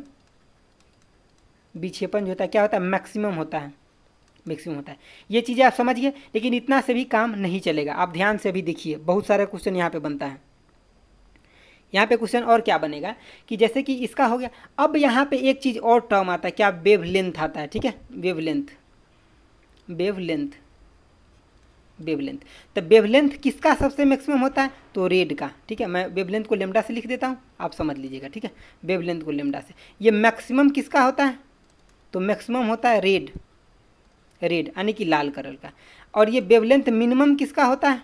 जो होता है क्या होता है, मैक्सिमम होता है। ये चीज़ें आप समझिए, लेकिन इतना से भी काम नहीं चलेगा, आप ध्यान से भी देखिए, बहुत सारा क्वेश्चन यहाँ पे बनता है। यहाँ पे क्वेश्चन और क्या बनेगा कि जैसे कि इसका हो गया, अब यहाँ पे एक चीज़ और टर्म आता है, क्या, वेवलेंथ आता है, ठीक है, वेवलेंथ। तो वेवलेंथ किसका सबसे मैक्सिमम होता है, तो रेड का, ठीक है। मैं वेवलेंथ को लेमडा से लिख देता हूँ, आप समझ लीजिएगा, ठीक है, वेवलेंथ को लेमडा से। ये मैक्सिमम किसका होता है, तो मैक्सिमम होता है रेड यानी कि लाल कलर का। और ये वेवलेंथ मिनिमम किसका होता है,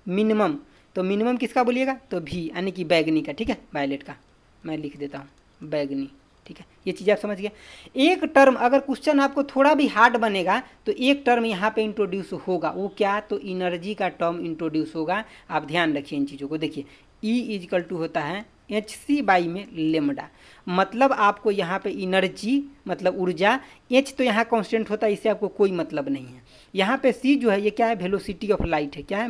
मिनिमम, तो मिनिमम किसका बोलिएगा, तो भी यानी कि बैगनी का, ठीक है, वायलेट का मैं लिख देता हूँ बैगनी, ठीक है। ये चीज़ आप समझ गए। एक टर्म अगर क्वेश्चन आपको थोड़ा भी हार्ड बनेगा तो एक टर्म यहाँ पे इंट्रोड्यूस होगा, वो क्या, तो एनर्जी का टर्म इंट्रोड्यूस होगा। आप ध्यान रखिए इन चीज़ों को। देखिए E इजकल टू होता है hc बाई में लेमडा, मतलब आपको यहाँ पे एनर्जी मतलब ऊर्जा, H तो यहाँ कांस्टेंट होता है, इससे आपको कोई मतलब नहीं है। यहाँ पे C जो है ये क्या है, वेलोसिटी ऑफ लाइट है, क्या है,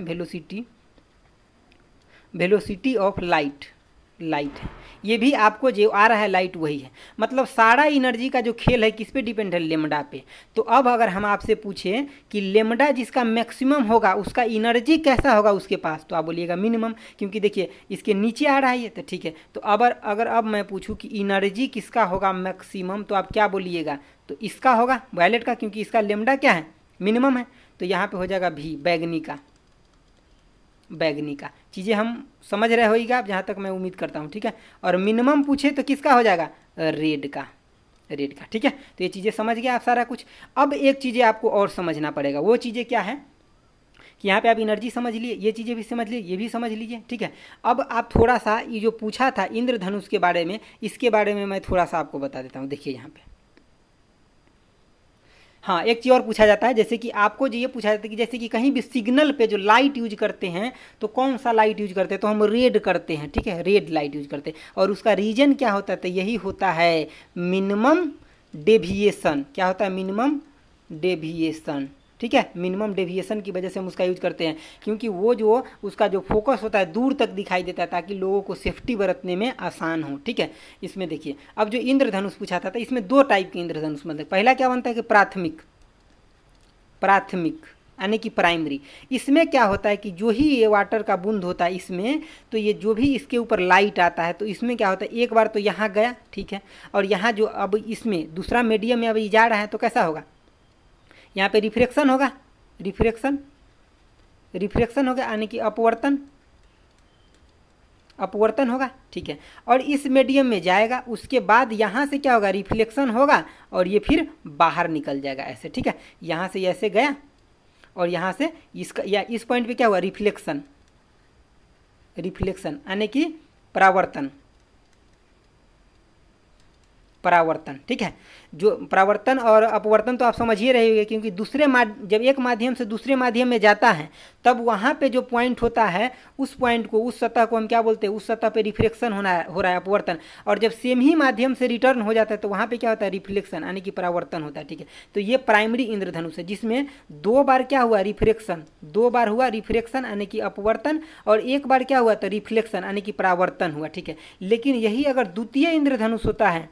वेलोसिटी ऑफ लाइट है। ये भी आपको जो आ रहा है लाइट वही है, मतलब सारा एनर्जी का जो खेल है किस पे डिपेंड है, लेमडा पे। तो अब अगर हम आपसे पूछें कि लेमडा जिसका मैक्सिमम होगा उसका एनर्जी कैसा होगा उसके पास, तो आप बोलिएगा मिनिमम, क्योंकि देखिए इसके नीचे आ रहा है ये, तो ठीक है। तो अगर अब मैं पूछूं कि एनर्जी किसका होगा मैक्सिमम, तो आप क्या बोलिएगा, तो इसका होगा वायलेट का, क्योंकि इसका लेमडा क्या है, मिनिमम है। तो यहाँ पे हो जाएगा भी बैगनी का। चीज़ें हम समझ रहे होइएगा आप, जहाँ तक मैं उम्मीद करता हूँ, ठीक है। और मिनिमम पूछे तो किसका हो जाएगा, रेड का, ठीक है। तो ये चीज़ें समझ गए आप सारा कुछ। अब एक चीज़ें आपको और समझना पड़ेगा, वो चीज़ें क्या है कि यहाँ पे आप एनर्जी समझ लिए, ये चीज़ें भी समझ लिए, ये भी समझ लीजिए, ठीक है। अब आप थोड़ा सा ये जो पूछा था इंद्रधनुष के बारे में, इसके बारे में मैं थोड़ा सा आपको बता देता हूँ। देखिए यहाँ पे हाँ एक चीज़ और पूछा जाता है, जैसे कि आपको जो ये पूछा जाता है कि जैसे कि कहीं भी सिग्नल पे जो लाइट यूज करते हैं तो कौन सा लाइट यूज करते हैं, तो हम रेड करते हैं, ठीक है, रेड लाइट यूज करते हैं। और उसका रीजन क्या होता है, तो यही होता है मिनिमम डेविएशन। क्या होता है, मिनिमम डेविएशन, ठीक है। मिनिमम डेविएशन की वजह से हम उसका यूज करते हैं, क्योंकि वो जो उसका जो फोकस होता है दूर तक दिखाई देता है, ताकि लोगों को सेफ्टी बरतने में आसान हो, ठीक है। इसमें देखिए अब जो इंद्रधनुष पूछा था, इसमें दो टाइप के इंद्रधनुष बनते हैं। पहला क्या बनता है कि प्राथमिक यानी कि प्राइमरी। इसमें क्या होता है कि जो ही ये वाटर का बूंद होता है इसमें, तो ये जो भी इसके ऊपर लाइट आता है तो इसमें क्या होता है, एक बार तो यहाँ गया, ठीक है, और यहाँ जो अब इसमें दूसरा मीडियम में अब ये जा रहा है तो कैसा होगा, यहाँ पे रिफ्रैक्शन होगा, रिफ्रैक्शन होगा यानी कि अपवर्तन होगा, ठीक है। और इस मीडियम में जाएगा, उसके बाद यहाँ से क्या होगा, रिफ्लेक्शन होगा और ये फिर बाहर निकल जाएगा ऐसे, ठीक है। यहाँ से ऐसे गया और यहाँ से इसका या इस पॉइंट पे क्या हुआ, रिफ्लेक्शन यानी कि परावर्तन, ठीक है। जो परावर्तन और अपवर्तन तो आप समझ ही रहे होंगे, क्योंकि जब एक माध्यम से दूसरे माध्यम में जाता है तब वहाँ पे जो पॉइंट होता है उस पॉइंट को, उस सतह को हम क्या बोलते हैं, उस सतह पे रिफ्लेक्शन हो रहा है, अपवर्तन। और जब सेम ही माध्यम से रिटर्न हो जाता है तो वहाँ पे क्या होता है, रिफ्लेक्शन यानी कि परावर्तन होता है, ठीक है। तो ये प्राइमरी इंद्रधनुष है, जिसमें दो बार क्या हुआ, रिफ्लेक्शन, यानी कि अपवर्तन, और एक बार क्या हुआ, तो रिफ्लेक्शन यानी कि परावर्तन हुआ, ठीक है। लेकिन यही अगर द्वितीय इंद्रधनुष होता है,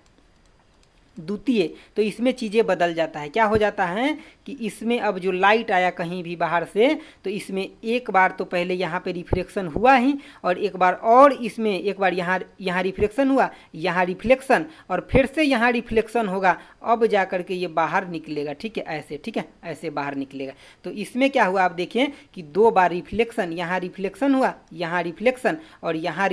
तो इसमें चीज़ें बदल जाता है। क्या हो जाता है कि इसमें अब जो लाइट आया कहीं भी बाहर से, तो इसमें एक बार तो पहले यहाँ पे रिफ्लेक्शन हुआ ही, और एक बार और इसमें एक बार यहाँ रिफ्लेक्शन हुआ, यहाँ रिफ्लेक्शन, और फिर से यहाँ रिफ्लेक्शन होगा, अब जा कर के ये बाहर निकलेगा, ठीक है, ऐसे, ठीक है, ऐसे बाहर निकलेगा। तो इसमें क्या हुआ, आप देखें कि दो बार रिफ्लेक्शन, यहाँ रिफ्लेक्शन हुआ, यहाँ रिफ्लेक्शन, और यहाँ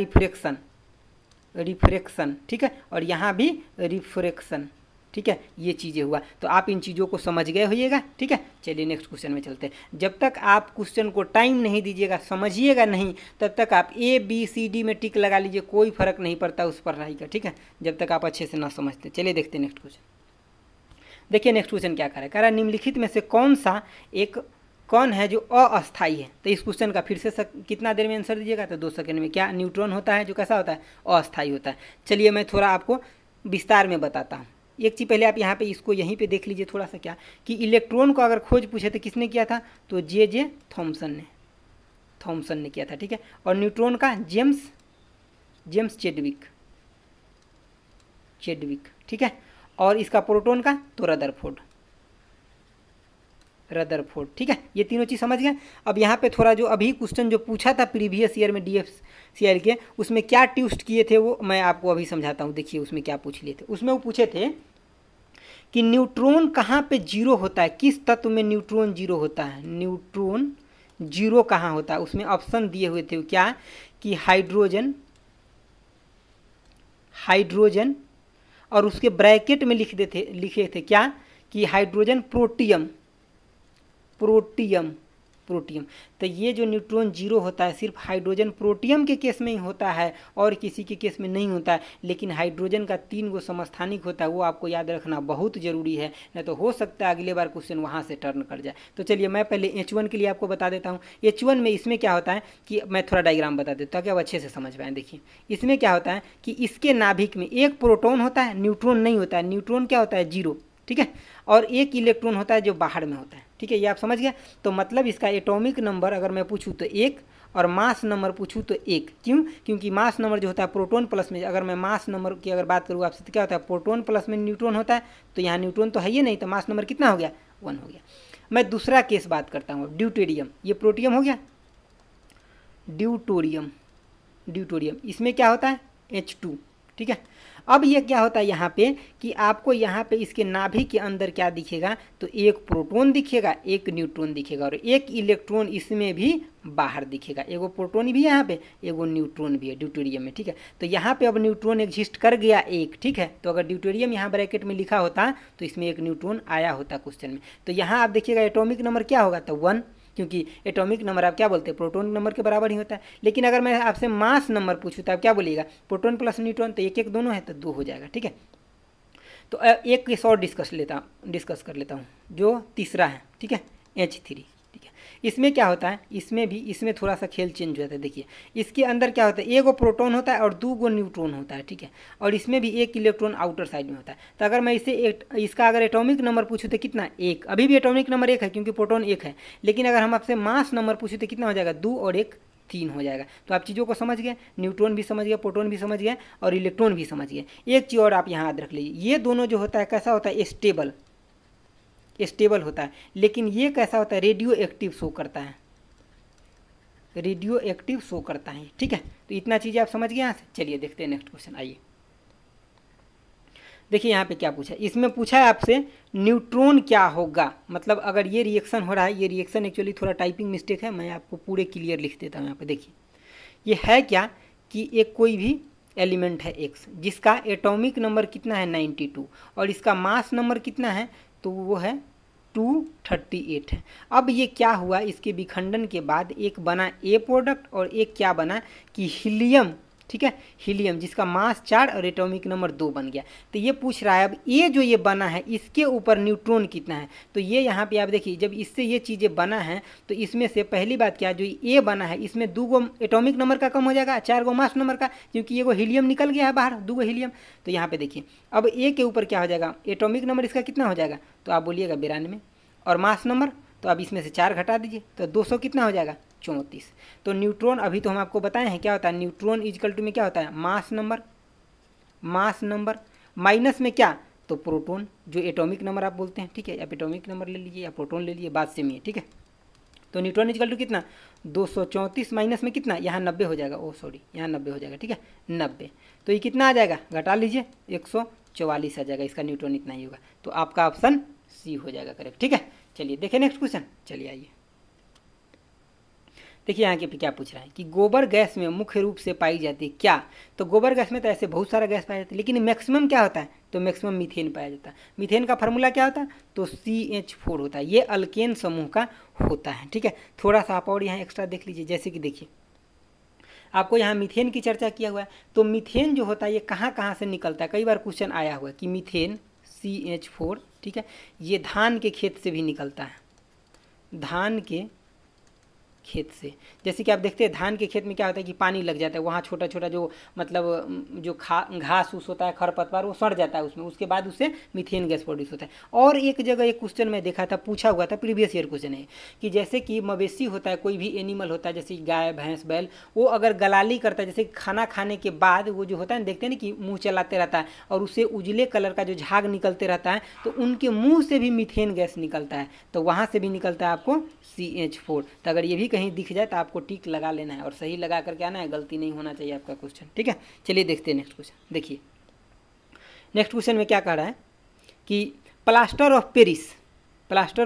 रिफ्लेक्शन, ठीक है, और यहाँ भी रिफ्रैक्शन, ठीक है, ये चीज़ें हुआ। तो आप इन चीज़ों को समझ गए होइएगा, ठीक है। चलिए नेक्स्ट क्वेश्चन में चलते हैं। जब तक आप क्वेश्चन को टाइम नहीं दीजिएगा, समझिएगा नहीं, तब तक आप ABCD में टिक लगा लीजिए, कोई फर्क नहीं पड़ता उस पढ़ाई का, ठीक है, जब तक आप अच्छे से ना समझते। चलिए देखते हैं नेक्स्ट क्वेश्चन। देखिए नेक्स्ट क्वेश्चन क्या कह रहा है निम्नलिखित में से कौन है जो अस्थाई है। तो इस क्वेश्चन का फिर से कितना देर में आंसर दीजिएगा, तो 2 सेकंड में। क्या, न्यूट्रॉन होता है जो कैसा होता है, अस्थाई होता है। चलिए मैं थोड़ा आपको विस्तार में बताता हूँ। एक चीज़ पहले आप यहाँ पे इसको यहीं पे देख लीजिए थोड़ा सा, क्या कि इलेक्ट्रॉन को अगर खोज पूछे तो किसने किया था, तो J.J. थॉमसन ने किया था, ठीक है। और न्यूट्रॉन का जेम्स चेडविक, ठीक है। और इसका प्रोटॉन का तो रदरफोर्ड, ठीक है। ये तीनों चीज़ समझ गए। अब यहाँ पे थोड़ा जो अभी क्वेश्चन जो पूछा था प्रीवियस ईयर में DFCL के, उसमें क्या ट्विस्ट किए थे वो मैं आपको अभी समझाता हूँ। देखिए उसमें क्या पूछ लिए थे। उसमें वो पूछे थे कि न्यूट्रॉन कहाँ पे जीरो होता है, किस तत्व में न्यूट्रॉन जीरो होता है, न्यूट्रॉन जीरो कहाँ होता है। उसमें ऑप्शन दिए हुए थे क्या, कि हाइड्रोजन, और उसके ब्रैकेट में लिखे थे क्या, कि हाइड्रोजन प्रोटियम, प्रोटियम। तो ये जो न्यूट्रॉन जीरो होता है सिर्फ हाइड्रोजन प्रोटियम के केस में ही होता है और किसी के केस में नहीं होता है। लेकिन हाइड्रोजन का 3 गो समस्थानिक होता है, वो आपको याद रखना बहुत जरूरी है, नहीं तो हो सकता है अगले बार क्वेश्चन वहाँ से टर्न कर जाए। तो चलिए मैं पहले H1 के लिए आपको बता देता हूँ। H1 में इसमें क्या होता है कि मैं थोड़ा डायग्राम बता देता हूँ ताकि आप अच्छे से समझ पाएँ। देखिए इसमें क्या होता है कि इसके नाभिक में एक प्रोटॉन होता है, न्यूट्रॉन नहीं होता है। न्यूट्रॉन क्या होता है? जीरो, ठीक है, और एक इलेक्ट्रॉन होता है जो बाहर में होता है, ठीक है, ये आप समझ गए। तो मतलब इसका एटॉमिक नंबर अगर मैं पूछूँ तो 1 और मास नंबर पूछूँ तो 1। क्यों? क्योंकि मास नंबर जो होता है प्रोटॉन प्लस में, अगर मैं मास नंबर की अगर बात करूँ आपसे तो क्या होता है? प्रोटॉन प्लस में न्यूट्रॉन होता है, तो यहाँ न्यूट्रॉन तो है ही नहीं, तो मास नंबर कितना हो गया? 1 हो गया। मैं दूसरा केस बात करता हूँ, ड्यूटेरियम। ये प्रोटियम हो गया, ड्यूटोरियम, ड्यूटोरियम इसमें क्या होता है? H2, ठीक है। अब ये क्या होता है यहाँ पे कि आपको यहाँ पे इसके नाभि के अंदर क्या दिखेगा? तो एक प्रोटॉन दिखेगा, एक न्यूट्रॉन दिखेगा और एक इलेक्ट्रॉन इसमें भी बाहर दिखेगा। एगो प्रोटॉन भी यहाँ पे, एगो न्यूट्रॉन भी है ड्यूटेरियम में, ठीक है। तो यहाँ पे अब न्यूट्रॉन एग्जिस्ट कर गया एक, ठीक है। तो अगर ड्यूटेरियम यहाँ ब्रैकेट में लिखा होता तो इसमें एक न्यूट्रॉन आया होता क्वेश्चन में। तो यहाँ आप देखिएगा एटॉमिक नंबर क्या होगा? तो 1, क्योंकि एटॉमिक नंबर आप क्या बोलते हैं? प्रोटॉन नंबर के बराबर ही होता है। लेकिन अगर मैं आपसे मास नंबर पूछूँ तो आप क्या बोलिएगा? प्रोटॉन प्लस न्यूट्रॉन, तो 1 1 दोनों है तो 2 हो जाएगा, ठीक है। तो एक केस और डिस्कस कर लेता हूँ, जो तीसरा है, ठीक है, H3, ठीक है। इसमें क्या होता है? इसमें थोड़ा सा खेल चेंज हो जाता है। देखिए इसके अंदर क्या होता है? 1 गो प्रोटॉन होता है और 2 गो न्यूट्रॉन होता है, ठीक है, और इसमें भी 1 इलेक्ट्रॉन आउटर साइड में होता है। तो अगर मैं इसका अगर एटॉमिक नंबर पूछूँ तो कितना? 1। अभी भी एटॉमिक नंबर 1 है क्योंकि प्रोटॉन 1 है। लेकिन अगर हम आपसे मास नंबर पूछूँ तो कितना हो जाएगा? 2 और 1 3 हो जाएगा। तो आप चीज़ों को समझ गए, न्यूट्रॉन भी समझ गए, प्रोटॉन भी समझ गए और इलेक्ट्रॉन भी समझ गए। एक चीज़ और आप यहाँ याद रख लीजिए, ये दोनों जो होता है कैसा होता है? स्टेबल होता है। लेकिन ये कैसा होता है? रेडियो एक्टिव शो करता है, रेडियो एक्टिव शो करता है, ठीक है। तो इतना चीज़ें आप समझ गए यहाँ से। चलिए देखते हैं नेक्स्ट क्वेश्चन। आइए देखिए यहाँ पे क्या पूछा है। इसमें पूछा है आपसे न्यूट्रॉन क्या होगा, मतलब अगर ये रिएक्शन हो रहा है, ये रिएक्शन एक्चुअली थोड़ा टाइपिंग मिस्टेक है, मैं आपको पूरे क्लियर लिख देता हूँ। यहाँ पे देखिए ये है क्या कि एक कोई भी एलिमेंट है X जिसका एटॉमिक नंबर कितना है? 92 और इसका मास नंबर कितना है? तो वो है 238 है। अब ये क्या हुआ? इसके विखंडन के बाद एक बना A प्रोडक्ट और एक क्या बना कि हीलियम, ठीक है, हीलियम जिसका मास 4 और एटॉमिक नंबर 2 बन गया। तो ये पूछ रहा है अब ये जो ये बना है इसके ऊपर न्यूट्रॉन कितना है? तो ये यहाँ पे आप देखिए जब इससे ये चीज़ें बना है तो इसमें से पहली बात क्या, जो ये बना है इसमें 2 गो एटॉमिक नंबर का कम हो जाएगा, 4 गो मास नंबर का, क्योंकि ये हीलियम निकल गया है बाहर, 2 गो हीलियम। तो यहाँ पे देखिए अब ए के ऊपर क्या हो जाएगा? एटॉमिक नंबर इसका कितना हो जाएगा? तो आप बोलिएगा 92 और मास नंबर, तो अब इसमें से 4 घटा दीजिए तो 200 कितना हो जाएगा? 34। तो न्यूट्रॉन अभी तो हम आपको बताए हैं क्या होता है? न्यूट्रॉन इजकल टू में क्या होता है? मास नंबर माइनस में क्या? तो प्रोटॉन, जो एटॉमिक नंबर आप बोलते हैं, ठीक है। आप एटॉमिक नंबर ले लीजिए या प्रोटॉन ले लीजिए, बात सेम ही है, ठीक है। तो न्यूट्रॉन इजकल टू कितना? 234 माइनस में कितना? यहाँ 90 हो जाएगा, ओ सॉरी यहाँ 90 हो जाएगा, ठीक है, 90। तो ये कितना आ जाएगा? घटा लीजिए 144 आ जाएगा, इसका न्यूट्रॉन इतना ही होगा। तो आपका ऑप्शन सी हो जाएगा करेक्ट, ठीक है। चलिए देखें नेक्स्ट क्वेश्चन। चलिए आइए देखिए यहाँ के क्या पूछ रहा है कि गोबर गैस में मुख्य रूप से पाई जाती है क्या? तो गोबर गैस में तो ऐसे बहुत सारा गैस पाया जाता है, लेकिन मैक्सिमम क्या होता है? तो मैक्सिमम मीथेन पाया जाता है। मीथेन का फार्मूला क्या होता है? तो CH4 होता है। ये अल्केन समूह का होता है, ठीक है। थोड़ा सा आप और यहाँ एक्स्ट्रा देख लीजिए, जैसे कि देखिए आपको यहाँ मीथेन की चर्चा किया हुआ है। तो मीथेन जो होता है ये कहाँ से निकलता है? कई बार क्वेश्चन आया हुआ है कि मीथेन CH4, ठीक है, ये धान के खेत से भी निकलता है, धान के खेत से। जैसे कि आप देखते हैं धान के खेत में क्या होता है कि पानी लग जाता है, वहाँ छोटा छोटा जो मतलब जो घास उस होता है, खरपतवार, वो सड़ जाता है उसमें, उसके बाद उससे मीथेन गैस प्रोड्यूस होता है। और एक जगह एक क्वेश्चन मैं देखा था, पूछा हुआ था, प्रीवियस ईयर क्वेश्चन है कि जैसे कि मवेशी होता है, कोई भी एनिमल होता है, जैसे गाय भैंस बैल, वो अगर गलाली करता है, जैसे खाना खाने के बाद वो जो होता है देखते हैं ना कि मुँह चलाते रहता है और उससे उजले कलर का जो झाग निकलते रहता है, तो उनके मुँह से भी मीथेन गैस निकलता है, तो वहाँ से भी निकलता है आपको CH4। तो अगर ये भी कहीं दिख जाए तो आपको टिक लगा लेना है और सही लगा करके आना है, गलती नहीं होना चाहिए आपका क्वेश्चन, ठीक है। चलिए देखते हैं नेक्स्ट क्वेश्चन। देखिए नेक्स्ट क्वेश्चन में क्या कह रहा है कि प्लास्टर ऑफ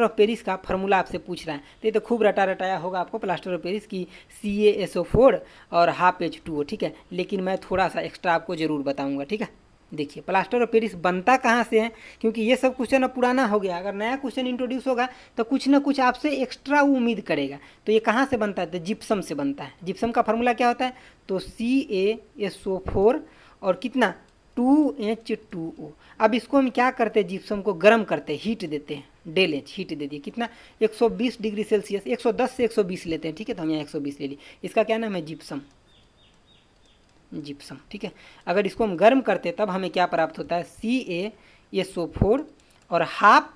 पेरिस का फार्मूला आपसे पूछ रहा है। तो ये तो खूब रटाया होगा आपको, प्लास्टर ऑफ पेरिस की CaSO4 और ½ H2O, ठीक है। लेकिन मैं थोड़ा सा एक्स्ट्रा आपको ज़रूर बताऊँगा, ठीक है। देखिए प्लास्टर ऑफ पेरिस बनता कहाँ से है, क्योंकि ये सब क्वेश्चन अब पुराना हो गया, अगर नया क्वेश्चन इंट्रोड्यूस होगा तो कुछ ना कुछ आपसे एक्स्ट्रा उम्मीद करेगा। तो ये कहाँ से बनता है, तो जिप्सम से बनता है। जिप्सम का फार्मूला क्या होता है, तो CaSO4 और कितना 2H2O। अब इसको हम क्या करते हैं, जिप्सम को गर्म करते हैं, हीट देते हैं, ΔH हीट दे दिए, कितना 120 डिग्री सेल्सियस, 110 से 120 लेते हैं, ठीक है। तो हम यहाँ 120 ले लिए, इसका क्या नाम है, जिप्सम, जिप्सम, ठीक है। अगर इसको हम गर्म करते तब हमें क्या प्राप्त होता है, CaSO4 और हाफ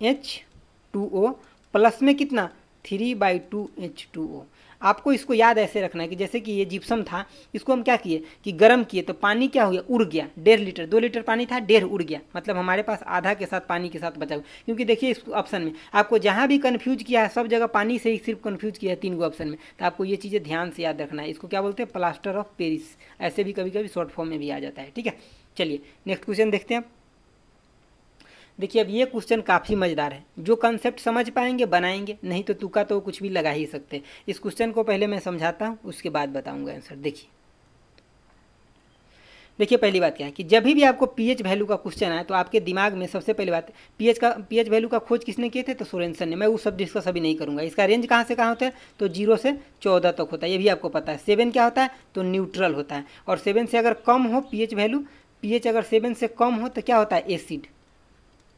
H2O प्लस में कितना 3/2H2O। आपको इसको याद ऐसे रखना है कि जैसे कि ये जिप्सम था, इसको हम क्या किए कि गर्म किए तो पानी क्या हुआ, उड़ गया, 1.5 लीटर 2 लीटर पानी था, 1.5 उड़ गया, मतलब हमारे पास आधा के साथ पानी के साथ बचा हुआ। क्योंकि देखिए इस ऑप्शन में आपको जहाँ भी कन्फ्यूज किया है सब जगह पानी से ही सिर्फ कन्फ्यूज किया है 3 गो ऑप्शन में। तो आपको ये चीज़ें ध्यान से याद रखना है। इसको क्या बोलते हैं, प्लास्टर ऑफ पेरिस, ऐसे भी कभी कभी शॉर्ट फॉर्म में भी आ जाता है, ठीक है। चलिए नेक्स्ट क्वेश्चन देखते हैं। देखिए अब ये क्वेश्चन काफ़ी मज़ेदार है, जो कंसेप्ट समझ पाएंगे बनाएंगे, नहीं तो तुक्का तो कुछ भी लगा ही सकते। इस क्वेश्चन को पहले मैं समझाता हूँ, उसके बाद बताऊंगा आंसर। देखिए पहली बात क्या है कि जब भी आपको पीएच वैल्यू का क्वेश्चन आए तो आपके दिमाग में सबसे पहली बात पीएच वैल्यू का खोज किसने किए थे, तो सोरेनसन ने। मैं वो सब डिस्कस अभी नहीं करूँगा। इसका रेंज कहाँ से कहाँ होता है, तो 0 से 14 तक होता है, ये भी आपको पता है। 7 क्या होता है, तो न्यूट्रल होता है, और 7 से अगर कम हो पीएच वैल्यू, पीएच अगर 7 से कम हो तो क्या होता है, एसिड,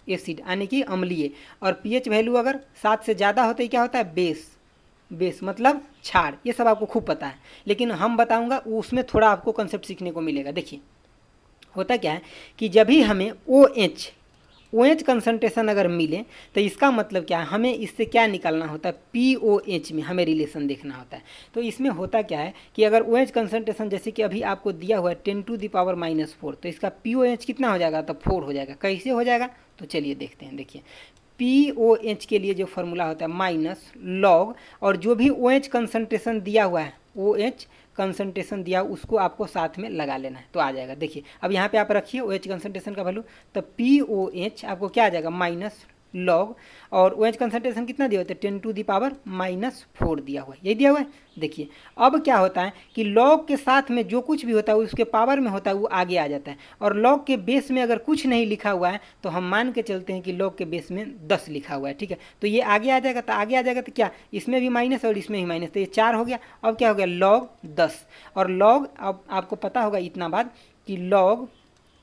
एसिड यानी कि अम्लीय। और पीएच वैल्यू अगर 7 से ज़्यादा होता है क्या होता है, बेस, बेस मतलब क्षार। ये सब आपको खूब पता है, लेकिन हम बताऊंगा उसमें थोड़ा आपको कंसेप्ट सीखने को मिलेगा। देखिए होता क्या है कि जब भी हमें OH कंसंट्रेशन अगर मिले तो इसका मतलब क्या है, हमें इससे क्या निकालना होता है, POH में हमें रिलेशन देखना होता है। तो इसमें होता क्या है कि अगर OH कंसंट्रेशन जैसे कि अभी आपको दिया हुआ है 10⁻⁻⁴, तो इसका POH कितना हो जाएगा, तो 4 हो जाएगा। कैसे हो जाएगा, तो चलिए देखते हैं। देखिए POH के लिए जो फॉर्मूला होता है माइनस लॉग, और जो भी OH कंसंट्रेशन दिया हुआ है, OH कंसंट्रेशन दिया उसको आपको साथ में लगा लेना है, तो आ जाएगा। देखिए अब यहाँ पे आप रखिए OH कंसंट्रेशन का वैल्यू, तो POH आपको क्या आ जाएगा, माइनस लॉग, और OH कंसंट्रेशन कितना दिया होता है, 10⁻⁻⁴ दिया हुआ है, यही दिया हुआ है। देखिए अब क्या होता है कि लॉग के साथ में जो कुछ भी होता है उसके पावर में होता है वो आगे आ जाता है, और लॉग के बेस में अगर कुछ नहीं लिखा हुआ है तो हम मान के चलते हैं कि लॉग के बेस में 10 लिखा हुआ है, ठीक है। तो ये आगे आ जाएगा, तो आगे आ जाएगा तो क्या, इसमें भी माइनस और इसमें भी माइनस, तो ये 4 हो गया। अब क्या हो गया, लॉग 10, और लॉग अब आपको पता होगा इतना बात कि लॉग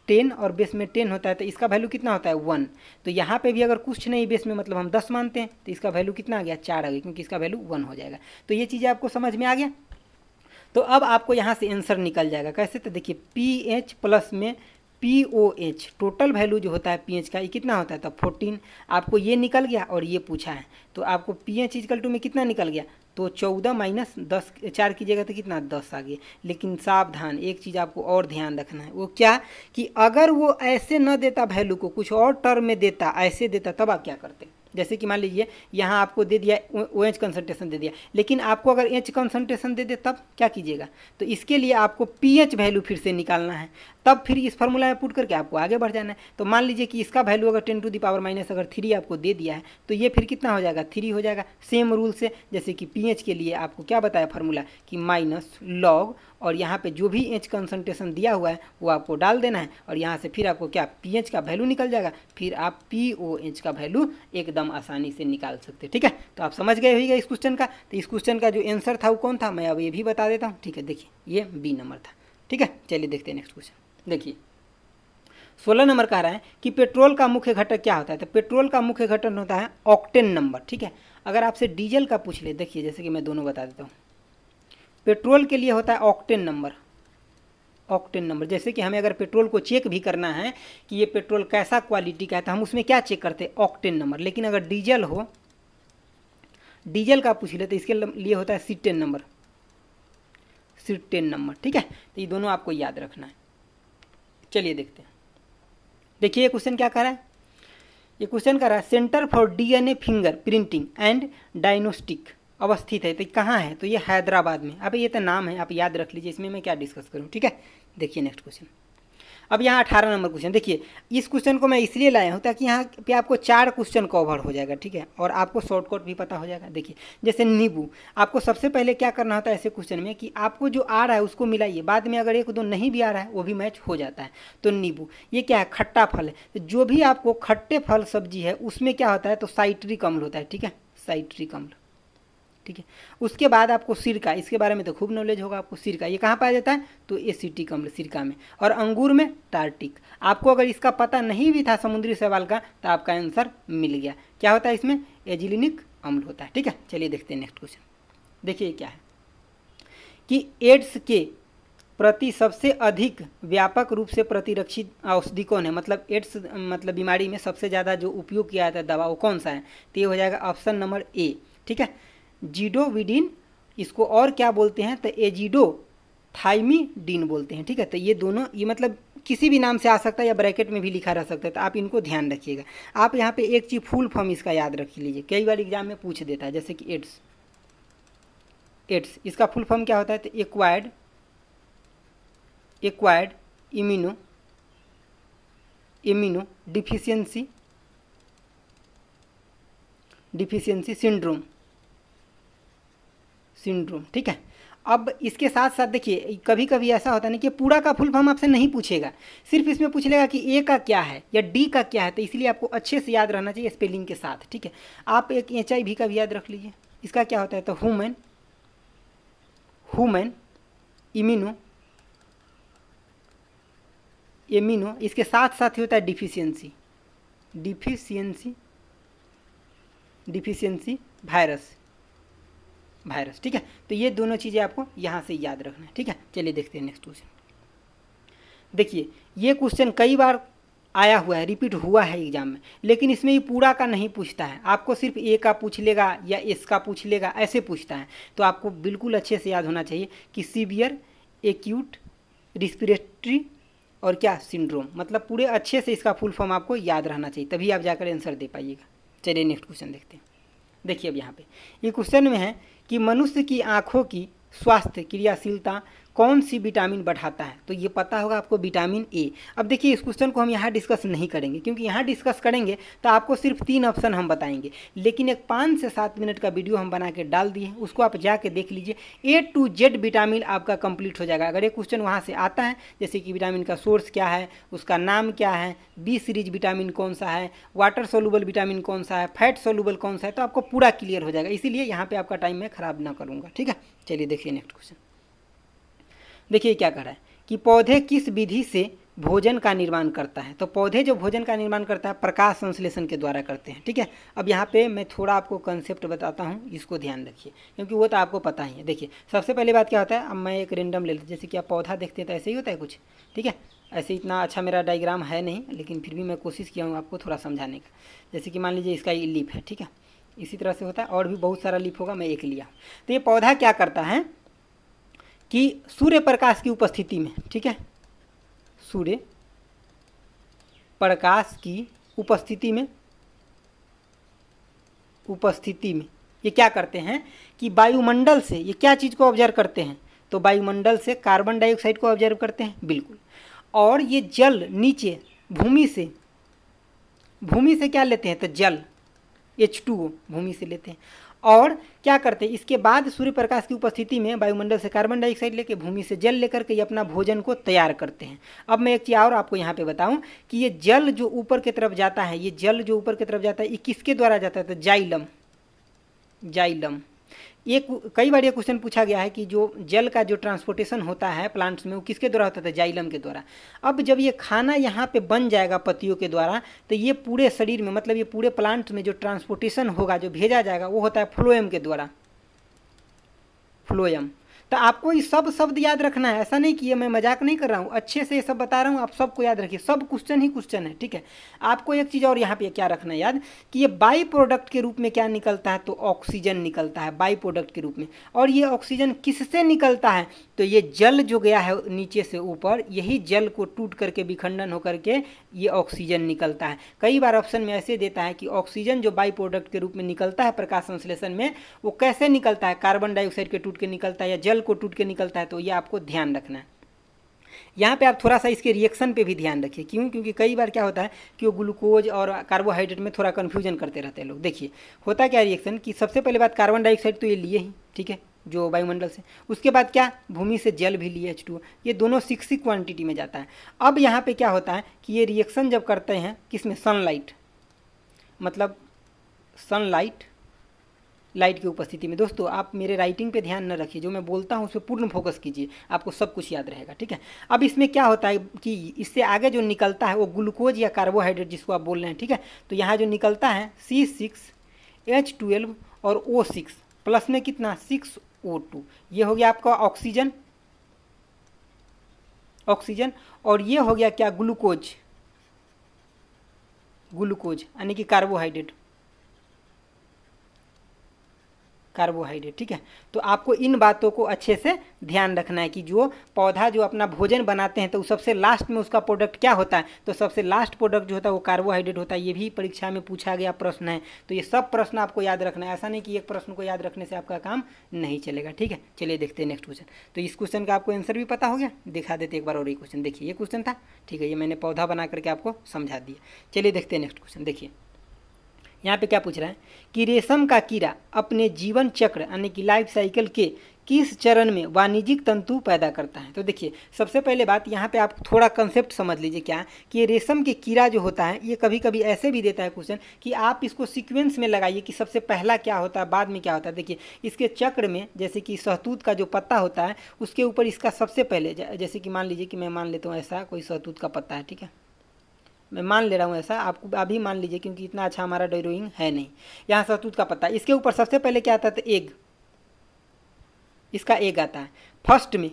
10 और बेस में 10 होता है, तो इसका वैल्यू कितना होता है, 1। तो यहाँ पे भी अगर कुछ नहीं बेस में मतलब हम 10 मानते हैं, तो इसका वैल्यू कितना आ गया, 4 आ गया, क्योंकि इसका वैल्यू 1 हो जाएगा। तो ये चीज़ें आपको समझ में आ गया। तो अब आपको यहाँ से आंसर निकल जाएगा कैसे, तो देखिए पीएच प्लस में POH टोटल वैल्यू जो होता है पीएच का, ये कितना होता है, तो 14। आपको ये निकल गया और ये पूछा है, तो आपको पीएच इक्वल टू में कितना निकल गया, तो 14 माइनस 10, 4 कीजिएगा तो कितना, 10 आ गया। लेकिन सावधान, एक चीज़ आपको और ध्यान रखना है, वो क्या कि अगर वो ऐसे न देता वैल्यू को, कुछ और टर्म में देता, ऐसे देता, तब आप क्या करते। जैसे कि मान लीजिए यहाँ आपको दे दिया OH कंसंट्रेशन दे दिया, लेकिन आपको अगर H कंसंट्रेशन दे दे तब क्या कीजिएगा, तो इसके लिए आपको pH वैल्यू फिर से निकालना है, तब फिर इस फार्मूला में पुट करके आपको आगे बढ़ जाना है। तो मान लीजिए कि इसका वैल्यू अगर 10⁻³ आपको दे दिया है, तो ये फिर कितना हो जाएगा, 3 हो जाएगा। सेम रूल से जैसे कि pH के लिए आपको क्या बताया फार्मूला कि माइनस लॉग, और यहाँ पे जो भी H कंसंट्रेशन दिया हुआ है वो आपको डाल देना है, और यहाँ से फिर आपको क्या pH का वैल्यू निकल जाएगा, फिर आप POH का वैल्यू एकदम आसानी से निकाल सकते हैं, ठीक है। तो आप समझ गए होइएगा इस क्वेश्चन का। तो इस क्वेश्चन का जो आंसर था वो कौन था, मैं अब ये भी बता देता हूँ, ठीक है। देखिए ये B नंबर था, ठीक है। चलिए देखते हैं नेक्स्ट क्वेश्चन। देखिए 16 नंबर कह रहा है कि पेट्रोल का मुख्य घटक क्या होता है, तो पेट्रोल का मुख्य घटक होता है ऑक्टेन नंबर, ठीक है। अगर आपसे डीजल का पूछ ले, देखिए जैसे कि मैं दोनों बता देता हूँ, पेट्रोल के लिए होता है ऑक्टेन नंबर, ऑक्टेन नंबर। जैसे कि हमें अगर पेट्रोल को चेक भी करना है कि ये पेट्रोल कैसा क्वालिटी का है, तो हम उसमें क्या चेक करते हैं, ऑक्टेन नंबर। लेकिन अगर डीजल हो, डीजल का पूछ ले तो इसके लिए होता है C10 नंबर, C10 नंबर, ठीक है। तो ये दोनों आपको याद रखना है। चलिए देखते हैं। देखिए ये क्वेश्चन क्या कर रहा है, ये क्वेश्चन कर रहा है centre for DNA finger printing and diagnostic अवस्थित है, तो कहाँ है, तो ये हैदराबाद में। अब ये तो नाम है, आप याद रख लीजिए, इसमें मैं क्या डिस्कस करूँ, ठीक है। देखिए नेक्स्ट क्वेश्चन। अब यहाँ 18 नंबर क्वेश्चन देखिए, इस क्वेश्चन को मैं इसलिए लाया हूँ ताकि यहाँ पे आपको 4 क्वेश्चन कवर हो जाएगा, ठीक है, और आपको शॉर्टकट भी पता हो जाएगा। देखिए जैसे नींबू, आपको सबसे पहले क्या करना होता है ऐसे क्वेश्चन में कि आपको जो आ रहा है उसको मिलाइए, बाद में अगर एक दो नहीं भी आ रहा है वो भी मैच हो जाता है। तो नींबू ये क्या है, खट्टा फल है, तो जो भी आपको खट्टे फल सब्जी है उसमें क्या होता है, तो साइट्रिक अम्ल होता है, ठीक है, साइट्रिक अम्ल, ठीक है। उसके बाद आपको सिरका, इसके बारे में तो खूब नॉलेज होगा आपको। सिरका ये कहाँ पाया जाता है, तो एसिटिक अम्ल सिरका में, और अंगूर में टार्टिक। आपको अगर इसका पता नहीं भी था समुद्री शैवाल का तो आपका आंसर मिल गया। क्या होता है इसमें, एजिलिनिक अम्ल होता है, ठीक है। चलिए देखते हैं नेक्स्ट क्वेश्चन। देखिए क्या है कि एड्स के प्रति सबसे अधिक व्यापक रूप से प्रतिरक्षित औषधि कौन है, मतलब एड्स मतलब बीमारी में सबसे ज़्यादा जो उपयोग किया जाता है दवा वो कौन सा है, तो ये हो जाएगा ऑप्शन नंबर ए, ठीक है, जीडोविडिन। इसको और क्या बोलते हैं, तो एजिडोथाइमिडिन बोलते हैं, ठीक है। तो ये दोनों, ये मतलब किसी भी नाम से आ सकता है या ब्रैकेट में भी लिखा रह सकता है, तो आप इनको ध्यान रखिएगा। आप यहाँ पे एक चीज़ फुल फॉर्म इसका याद रख लीजिए, कई बार एग्जाम में पूछ देता है, जैसे कि एड्स, एड्स इसका फुल फॉर्म क्या होता है, तो एक्वायर्ड इम्यूनो डिफिशियंसी सिंड्रोम, ठीक है। अब इसके साथ साथ देखिए कभी कभी ऐसा होता है ना कि पूरा का फुल फॉर्म आपसे नहीं पूछेगा, सिर्फ इसमें पूछ लेगा कि ए का क्या है या डी का क्या है, तो इसलिए आपको अच्छे से याद रहना चाहिए स्पेलिंग के साथ, ठीक है। आप एक HIV का भी याद रख लीजिए, इसका क्या होता है, तो ह्यूमन इम्यूनो, इसके साथ साथ ही होता है डिफिशियंसी वायरस, ठीक है। तो ये दोनों चीज़ें आपको यहाँ से याद रखना है, ठीक है। चलिए देखते हैं नेक्स्ट क्वेश्चन। देखिए ये क्वेश्चन कई बार आया हुआ है, रिपीट हुआ है एग्जाम में, लेकिन इसमें ये पूरा का नहीं पूछता है, आपको सिर्फ ए का पूछ लेगा या एस का पूछ लेगा, ऐसे पूछता है। तो आपको बिल्कुल अच्छे से याद होना चाहिए कि सीवियर एक्यूट रिस्पिरेटरी और क्या सिंड्रोम, मतलब पूरे अच्छे से इसका फुल फॉर्म आपको याद रहना चाहिए, तभी आप जाकर आंसर दे पाइएगा। चलिए नेक्स्ट क्वेश्चन देखते हैं। देखिए अब यहाँ पे ये क्वेश्चन में है कि मनुष्य की आँखों की स्वास्थ्य क्रियाशीलता कौन सी विटामिन बढ़ाता है, तो ये पता होगा आपको, विटामिन ए। अब देखिए इस क्वेश्चन को हम यहाँ डिस्कस नहीं करेंगे, क्योंकि यहाँ डिस्कस करेंगे तो आपको सिर्फ 3 ऑप्शन हम बताएंगे, लेकिन एक 5 से 7 मिनट का वीडियो हम बना के डाल दिए, उसको आप जाके देख लीजिए, A to Z विटामिन आपका कंप्लीट हो जाएगा। अगर एक क्वेश्चन वहाँ से आता है, जैसे कि विटामिन का सोर्स क्या है, उसका नाम क्या है, B सीरीज विटामिन कौन सा है, वाटर सोलुबल विटामिन कौन सा है, फैट सोलुबल कौन सा है, तो आपको पूरा क्लियर हो जाएगा, इसीलिए यहाँ पर आपका टाइम मैं ख़राब ना करूँगा, ठीक है। चलिए देखिए नेक्स्ट क्वेश्चन। देखिए क्या कह रहा है कि पौधे किस विधि से भोजन का निर्माण करता है, तो पौधे जो भोजन का निर्माण करता है प्रकाश संश्लेषण के द्वारा करते हैं, ठीक है। अब यहाँ पे मैं थोड़ा आपको कंसेप्ट बताता हूँ, इसको ध्यान रखिए, क्योंकि वो तो आपको पता ही है। देखिए सबसे पहले बात क्या होता है, अब मैं एक रेंडम ले लेता हूँ, जैसे कि आप पौधा देखते हैं तो ऐसे ही होता है कुछ, ठीक है। ऐसे इतना अच्छा मेरा डायग्राम है नहीं, लेकिन फिर भी मैं कोशिश किया हूँ आपको थोड़ा समझाने का। जैसे कि मान लीजिए इसका ये लीफ है, ठीक है, इसी तरह से होता है, और भी बहुत सारा लीफ होगा, मैं एक लिया। तो ये पौधा क्या करता है कि सूर्य प्रकाश की उपस्थिति में, ठीक है, सूर्य प्रकाश की उपस्थिति में ये क्या करते हैं कि वायुमंडल से ये क्या चीज़ को ऑब्जर्व करते हैं, तो वायुमंडल से कार्बन डाइऑक्साइड को ऑब्जर्व करते हैं, बिल्कुल। और ये जल नीचे भूमि से क्या लेते हैं, तो जल H2O भूमि से लेते हैं, और क्या करते हैं इसके बाद सूर्य प्रकाश की उपस्थिति में वायुमंडल से कार्बन डाइऑक्साइड लेके भूमि से जल लेकर के ये अपना भोजन को तैयार करते हैं। अब मैं एक चीज़ और आपको यहाँ पे बताऊं कि ये जल जो ऊपर की तरफ जाता है, ये किसके द्वारा जाता है, तो जाइलम। एक कई बार ये क्वेश्चन पूछा गया है कि जो जल का जो ट्रांसपोर्टेशन होता है प्लांट्स में वो किसके द्वारा होता है, जाइलम के द्वारा। अब जब ये खाना यहाँ पे बन जाएगा पत्तियों के द्वारा, तो ये पूरे शरीर में, मतलब ये पूरे प्लांट में जो ट्रांसपोर्टेशन होगा, जो भेजा जाएगा, वो होता है फ्लोएम के द्वारा, फ्लोएम। तो आपको ये सब शब्द याद रखना है, ऐसा नहीं कि ये मैं मजाक नहीं कर रहा हूँ, अच्छे से ये सब बता रहा हूँ, आप सबको याद रखिए, सब क्वेश्चन ही क्वेश्चन है, ठीक है। आपको एक चीज़ और यहाँ पे क्या रखना है याद कि ये बाई प्रोडक्ट के रूप में क्या निकलता है, तो ऑक्सीजन निकलता है बाई प्रोडक्ट के रूप में। और ये ऑक्सीजन किससे निकलता है, तो ये जल जो गया है नीचे से ऊपर, यही जल को टूट करके विखंडन होकर के ये ऑक्सीजन निकलता है। कई बार ऑप्शन में ऐसे देता है कि ऑक्सीजन जो बाई प्रोडक्ट के रूप में निकलता है प्रकाश संश्लेषण में, वो कैसे निकलता है, कार्बन डाइऑक्साइड के टूट के निकलता है या जल को टूट के निकलता है, तो ये आपको ध्यान रखना है। यहाँ पे आप थोड़ा सा इसके रिएक्शन पे भी ध्यान रखिए। क्यों? क्योंकि कई बार क्या होता है कि वो ग्लूकोज और कार्बोहाइड्रेट में थोड़ा कन्फ्यूजन करते रहते हैं लोग। देखिए होता क्या रिएक्शन कि सबसे पहले बात कार्बन डाइऑक्साइड तो ये लिए ही, ठीक है, जो वायुमंडल से, उसके बाद क्या भूमि से जल भी लिए H2O, ये दोनों 6 क्वांटिटी में जाता है। अब यहाँ पे क्या होता है कि ये रिएक्शन जब करते हैं किसमें, सनलाइट, मतलब सनलाइट लाइट की उपस्थिति में। दोस्तों आप मेरे राइटिंग पे ध्यान न रखिए, जो मैं बोलता हूँ उस पर पूर्ण फोकस कीजिए, आपको सब कुछ याद रहेगा, ठीक है। अब इसमें क्या होता है कि इससे आगे जो निकलता है वो ग्लूकोज या कार्बोहाइड्रेट जिसको आप बोल रहे हैं, ठीक है। तो यहाँ जो निकलता है C6H12 और O6 प्लस में कितना 6O2, ये हो गया आपका ऑक्सीजन, ऑक्सीजन, और ये हो गया क्या ग्लूकोज, ग्लूकोज यानी कि कार्बोहाइड्रेट, कार्बोहाइड्रेट, ठीक है। तो आपको इन बातों को अच्छे से ध्यान रखना है कि जो पौधा जो अपना भोजन बनाते हैं तो सबसे लास्ट में उसका प्रोडक्ट क्या होता है, तो सबसे लास्ट प्रोडक्ट जो होता है वो कार्बोहाइड्रेट होता है। ये भी परीक्षा में पूछा गया प्रश्न है, तो ये सब प्रश्न आपको याद रखना है। ऐसा नहीं कि एक प्रश्न को याद रखने से आपका काम नहीं चलेगा, ठीक है। चलिए देखते हैं नेक्स्ट क्वेश्चन। तो इस क्वेश्चन का आपको आंसर भी पता हो गया, दिखा देते एक बार और ये क्वेश्चन। देखिए ये क्वेश्चन था, ठीक है, ये मैंने पौधा बना करके आपको समझा दिया। चलिए देखते हैं नेक्स्ट क्वेश्चन। देखिए यहाँ पे क्या पूछ रहा है कि रेशम का कीड़ा अपने जीवन चक्र यानी कि लाइफ साइकिल के किस चरण में वाणिज्यिक तंतु पैदा करता है। तो देखिए सबसे पहले बात यहाँ पे आप थोड़ा कंसेप्ट समझ लीजिए क्या कि रेशम के कीड़ा जो होता है ये कभी कभी ऐसे भी देता है क्वेश्चन कि आप इसको सीक्वेंस में लगाइए कि सबसे पहला क्या होता है बाद में क्या होता है। देखिए इसके चक्र में जैसे कि सहतूत का जो पत्ता होता है उसके ऊपर इसका सबसे पहले, जैसे कि मान लीजिए कि मैं मान लेता हूँ ऐसा कोई सहतूत का पत्ता है, ठीक है, मैं मान ले रहा हूँ ऐसा, आपको अभी मान लीजिए क्योंकि इतना अच्छा हमारा ड्राइंग है नहीं। यहाँ सहतूत का पत्ता, इसके ऊपर सबसे पहले क्या आता है, तो एग, इसका एग आता है फर्स्ट में।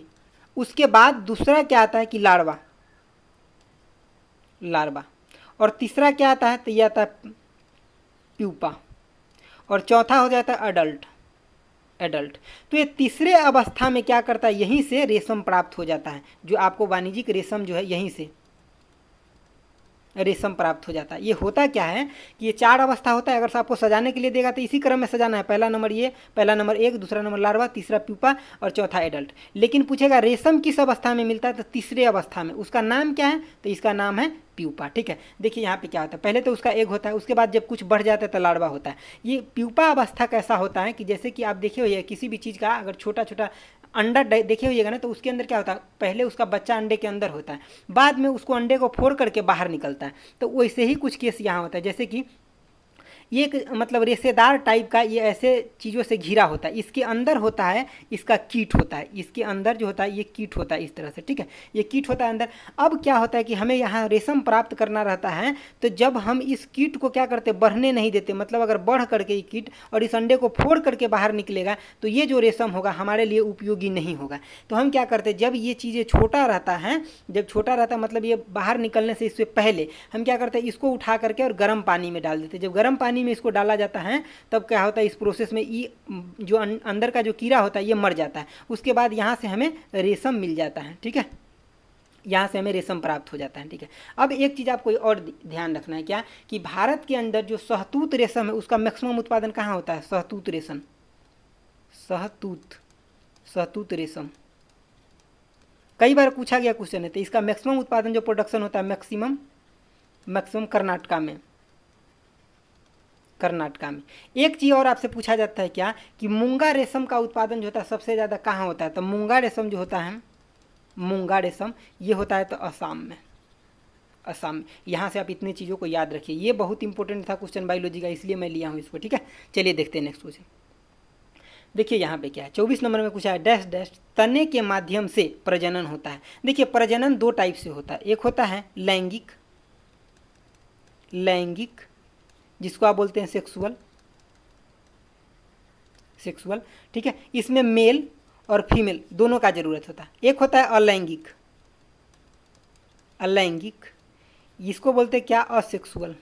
उसके बाद दूसरा क्या आता है कि लार्वा, लार्वा, और तीसरा क्या आता है तो ये आता है प्यूपा, और चौथा हो जाता है अडल्ट, एडल्ट। तो ये तीसरे अवस्था में क्या करता है, यहीं से रेशम प्राप्त हो जाता है, जो आपको वाणिज्यिक रेशम जो है यहीं से रेशम प्राप्त हो जाता है। ये होता क्या है कि ये 4 अवस्था होता है, अगर आपको सजाने के लिए देगा तो इसी क्रम में सजाना है, पहला नंबर ये, पहला नंबर एग, दूसरा नंबर लार्वा, तीसरा प्यूपा और चौथा एडल्ट। लेकिन पूछेगा रेशम किस अवस्था में मिलता है, तो तीसरे अवस्था में। उसका नाम क्या है, तो इसका नाम है प्यूपा, ठीक है। देखिए यहाँ पे क्या होता है, पहले तो उसका एग होता है, उसके बाद जब कुछ बढ़ जाता है तो लार्वा होता है। ये प्यूपा अवस्था कैसा होता है कि जैसे कि आप देखे हुए किसी भी चीज़ का अगर छोटा छोटा अंडा देखे होइएगा ना, तो उसके अंदर क्या होता है, पहले उसका बच्चा अंडे के अंदर होता है, बाद में उसको अंडे को फोड़ करके बाहर निकलता है। तो वैसे ही कुछ केस यहाँ होता है, जैसे कि ये एक मतलब रेशेदार टाइप का, ये ऐसे चीज़ों से घिरा होता है, इसके अंदर होता है इसका कीट होता है, इसके अंदर जो होता है ये कीट होता है इस तरह से, ठीक है, ये कीट होता है अंदर। अब क्या होता है कि हमें यहाँ रेशम प्राप्त करना रहता है, तो जब हम इस कीट को क्या करते, बढ़ने नहीं देते, मतलब अगर बढ़ करके ये कीट और इस अंडे को फोड़ करके बाहर निकलेगा तो ये जो रेशम होगा हमारे लिए उपयोगी नहीं होगा। तो हम क्या करते, जब ये चीज़ें छोटा रहता है, जब छोटा रहता है मतलब ये बाहर निकलने से इससे पहले हम क्या करते हैं, इसको उठा करके और गर्म पानी में डाल देते। जब गर्म पानी में इसको डाला जाता है तब क्या होता है, इस प्रोसेस में ये जो अंदर का जो कीड़ा होता है ये मर जाता है। उसके बाद यहाँ से हमें रेशम मिल जाता है, ठीक है, यहाँ से हमें रेशम प्राप्त हो जाता है, ठीक है। अब एक चीज़ आपको और ध्यान रखना है क्या कि भारत के अंदर जो सहतूत रेशम है उसका मैक्सिमम उत्पादन कहाँ होता है, सहतूत रेशम, सहतूत रेशम कई बार पूछा गया क्वेश्चन है। तो इसका मैक्सिमम उत्पादन जो प्रोडक्शन होता है मैक्सिमम कर्नाटका में। एक चीज़ और आपसे पूछा जाता है क्या कि मूंगा रेशम का उत्पादन जो होता है सबसे ज़्यादा कहाँ होता है, तो मूंगा रेशम जो होता है, मूंगा रेशम ये होता है तो असम में, असम में। यहाँ से आप इतनी चीज़ों को याद रखिए, ये बहुत इंपॉर्टेंट था क्वेश्चन बायोलॉजी का, इसलिए मैं लिया हूँ इसको, ठीक है। चलिए देखते हैं नेक्स्ट क्वेश्चन। देखिए यहाँ पे क्या है, 24 नंबर में पूछा है डैश डैश तने के माध्यम से प्रजनन होता है। देखिए प्रजनन 2 टाइप से होता है, एक होता है लैंगिक, जिसको आप बोलते हैं सेक्सुअल, ठीक है, इसमें मेल और फीमेल दोनों का जरूरत होता है। एक होता है अलैंगिक, इसको बोलते हैं क्या, असेक्सुअल।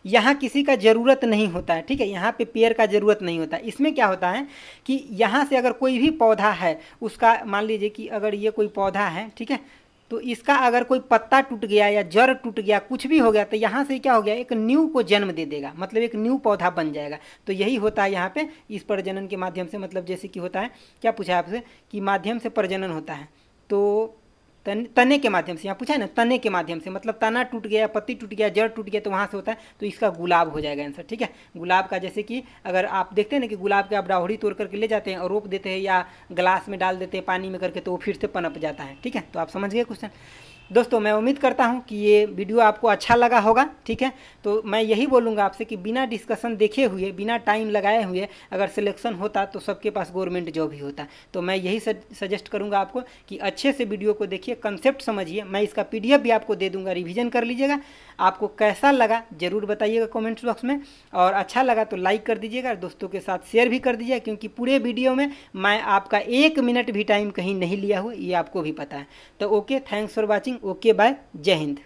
यहाँ किसी का ज़रूरत नहीं होता है, ठीक है, यहाँ पे पेयर का ज़रूरत नहीं होता है। इसमें क्या होता है कि यहाँ से अगर कोई भी पौधा है उसका, मान लीजिए कि अगर ये कोई पौधा है, ठीक है, तो इसका अगर कोई पत्ता टूट गया या जड़ टूट गया, कुछ भी हो गया, तो यहाँ से क्या हो गया, एक न्यू को जन्म दे देगा, मतलब एक न्यू पौधा बन जाएगा। तो यही होता है यहाँ पे इस प्रजनन के माध्यम से, मतलब जैसे कि होता है, क्या पूछा है आपसे कि माध्यम से प्रजनन होता है, तो तने के माध्यम से, यहाँ पूछा है ना तने के माध्यम से, मतलब तना टूट गया, पत्ती टूट गया, जड़ टूट गया, तो वहाँ से होता है, तो इसका गुलाब हो जाएगा आंसर। ठीक है, गुलाब का जैसे कि अगर आप देखते हैं ना कि गुलाब के आप डावड़ी तोड़ करके ले जाते हैं और रोप देते हैं या ग्लास में डाल देते हैं पानी में करके, तो वो फिर से पनप जाता है। ठीक है, तो आप समझ गए क्वेश्चन। दोस्तों मैं उम्मीद करता हूं कि ये वीडियो आपको अच्छा लगा होगा। ठीक है, तो मैं यही बोलूँगा आपसे कि बिना डिस्कशन देखे हुए, बिना टाइम लगाए हुए अगर सिलेक्शन होता तो सबके पास गवर्नमेंट जॉब ही होता। तो मैं यही सजेस्ट करूँगा आपको कि अच्छे से वीडियो को देखिए, कंसेप्ट समझिए। मैं इसका PDF भी आपको दे दूँगा, रिविज़न कर लीजिएगा। आपको कैसा लगा ज़रूर बताइएगा कमेंट्स बॉक्स में, और अच्छा लगा तो लाइक कर दीजिएगा, दोस्तों के साथ शेयर भी कर दीजिएगा, क्योंकि पूरे वीडियो में मैं आपका 1 मिनट भी टाइम कहीं नहीं लिया हूँ, ये आपको भी पता है। तो okay, thanks for watching. Okay bye, जय हिंद।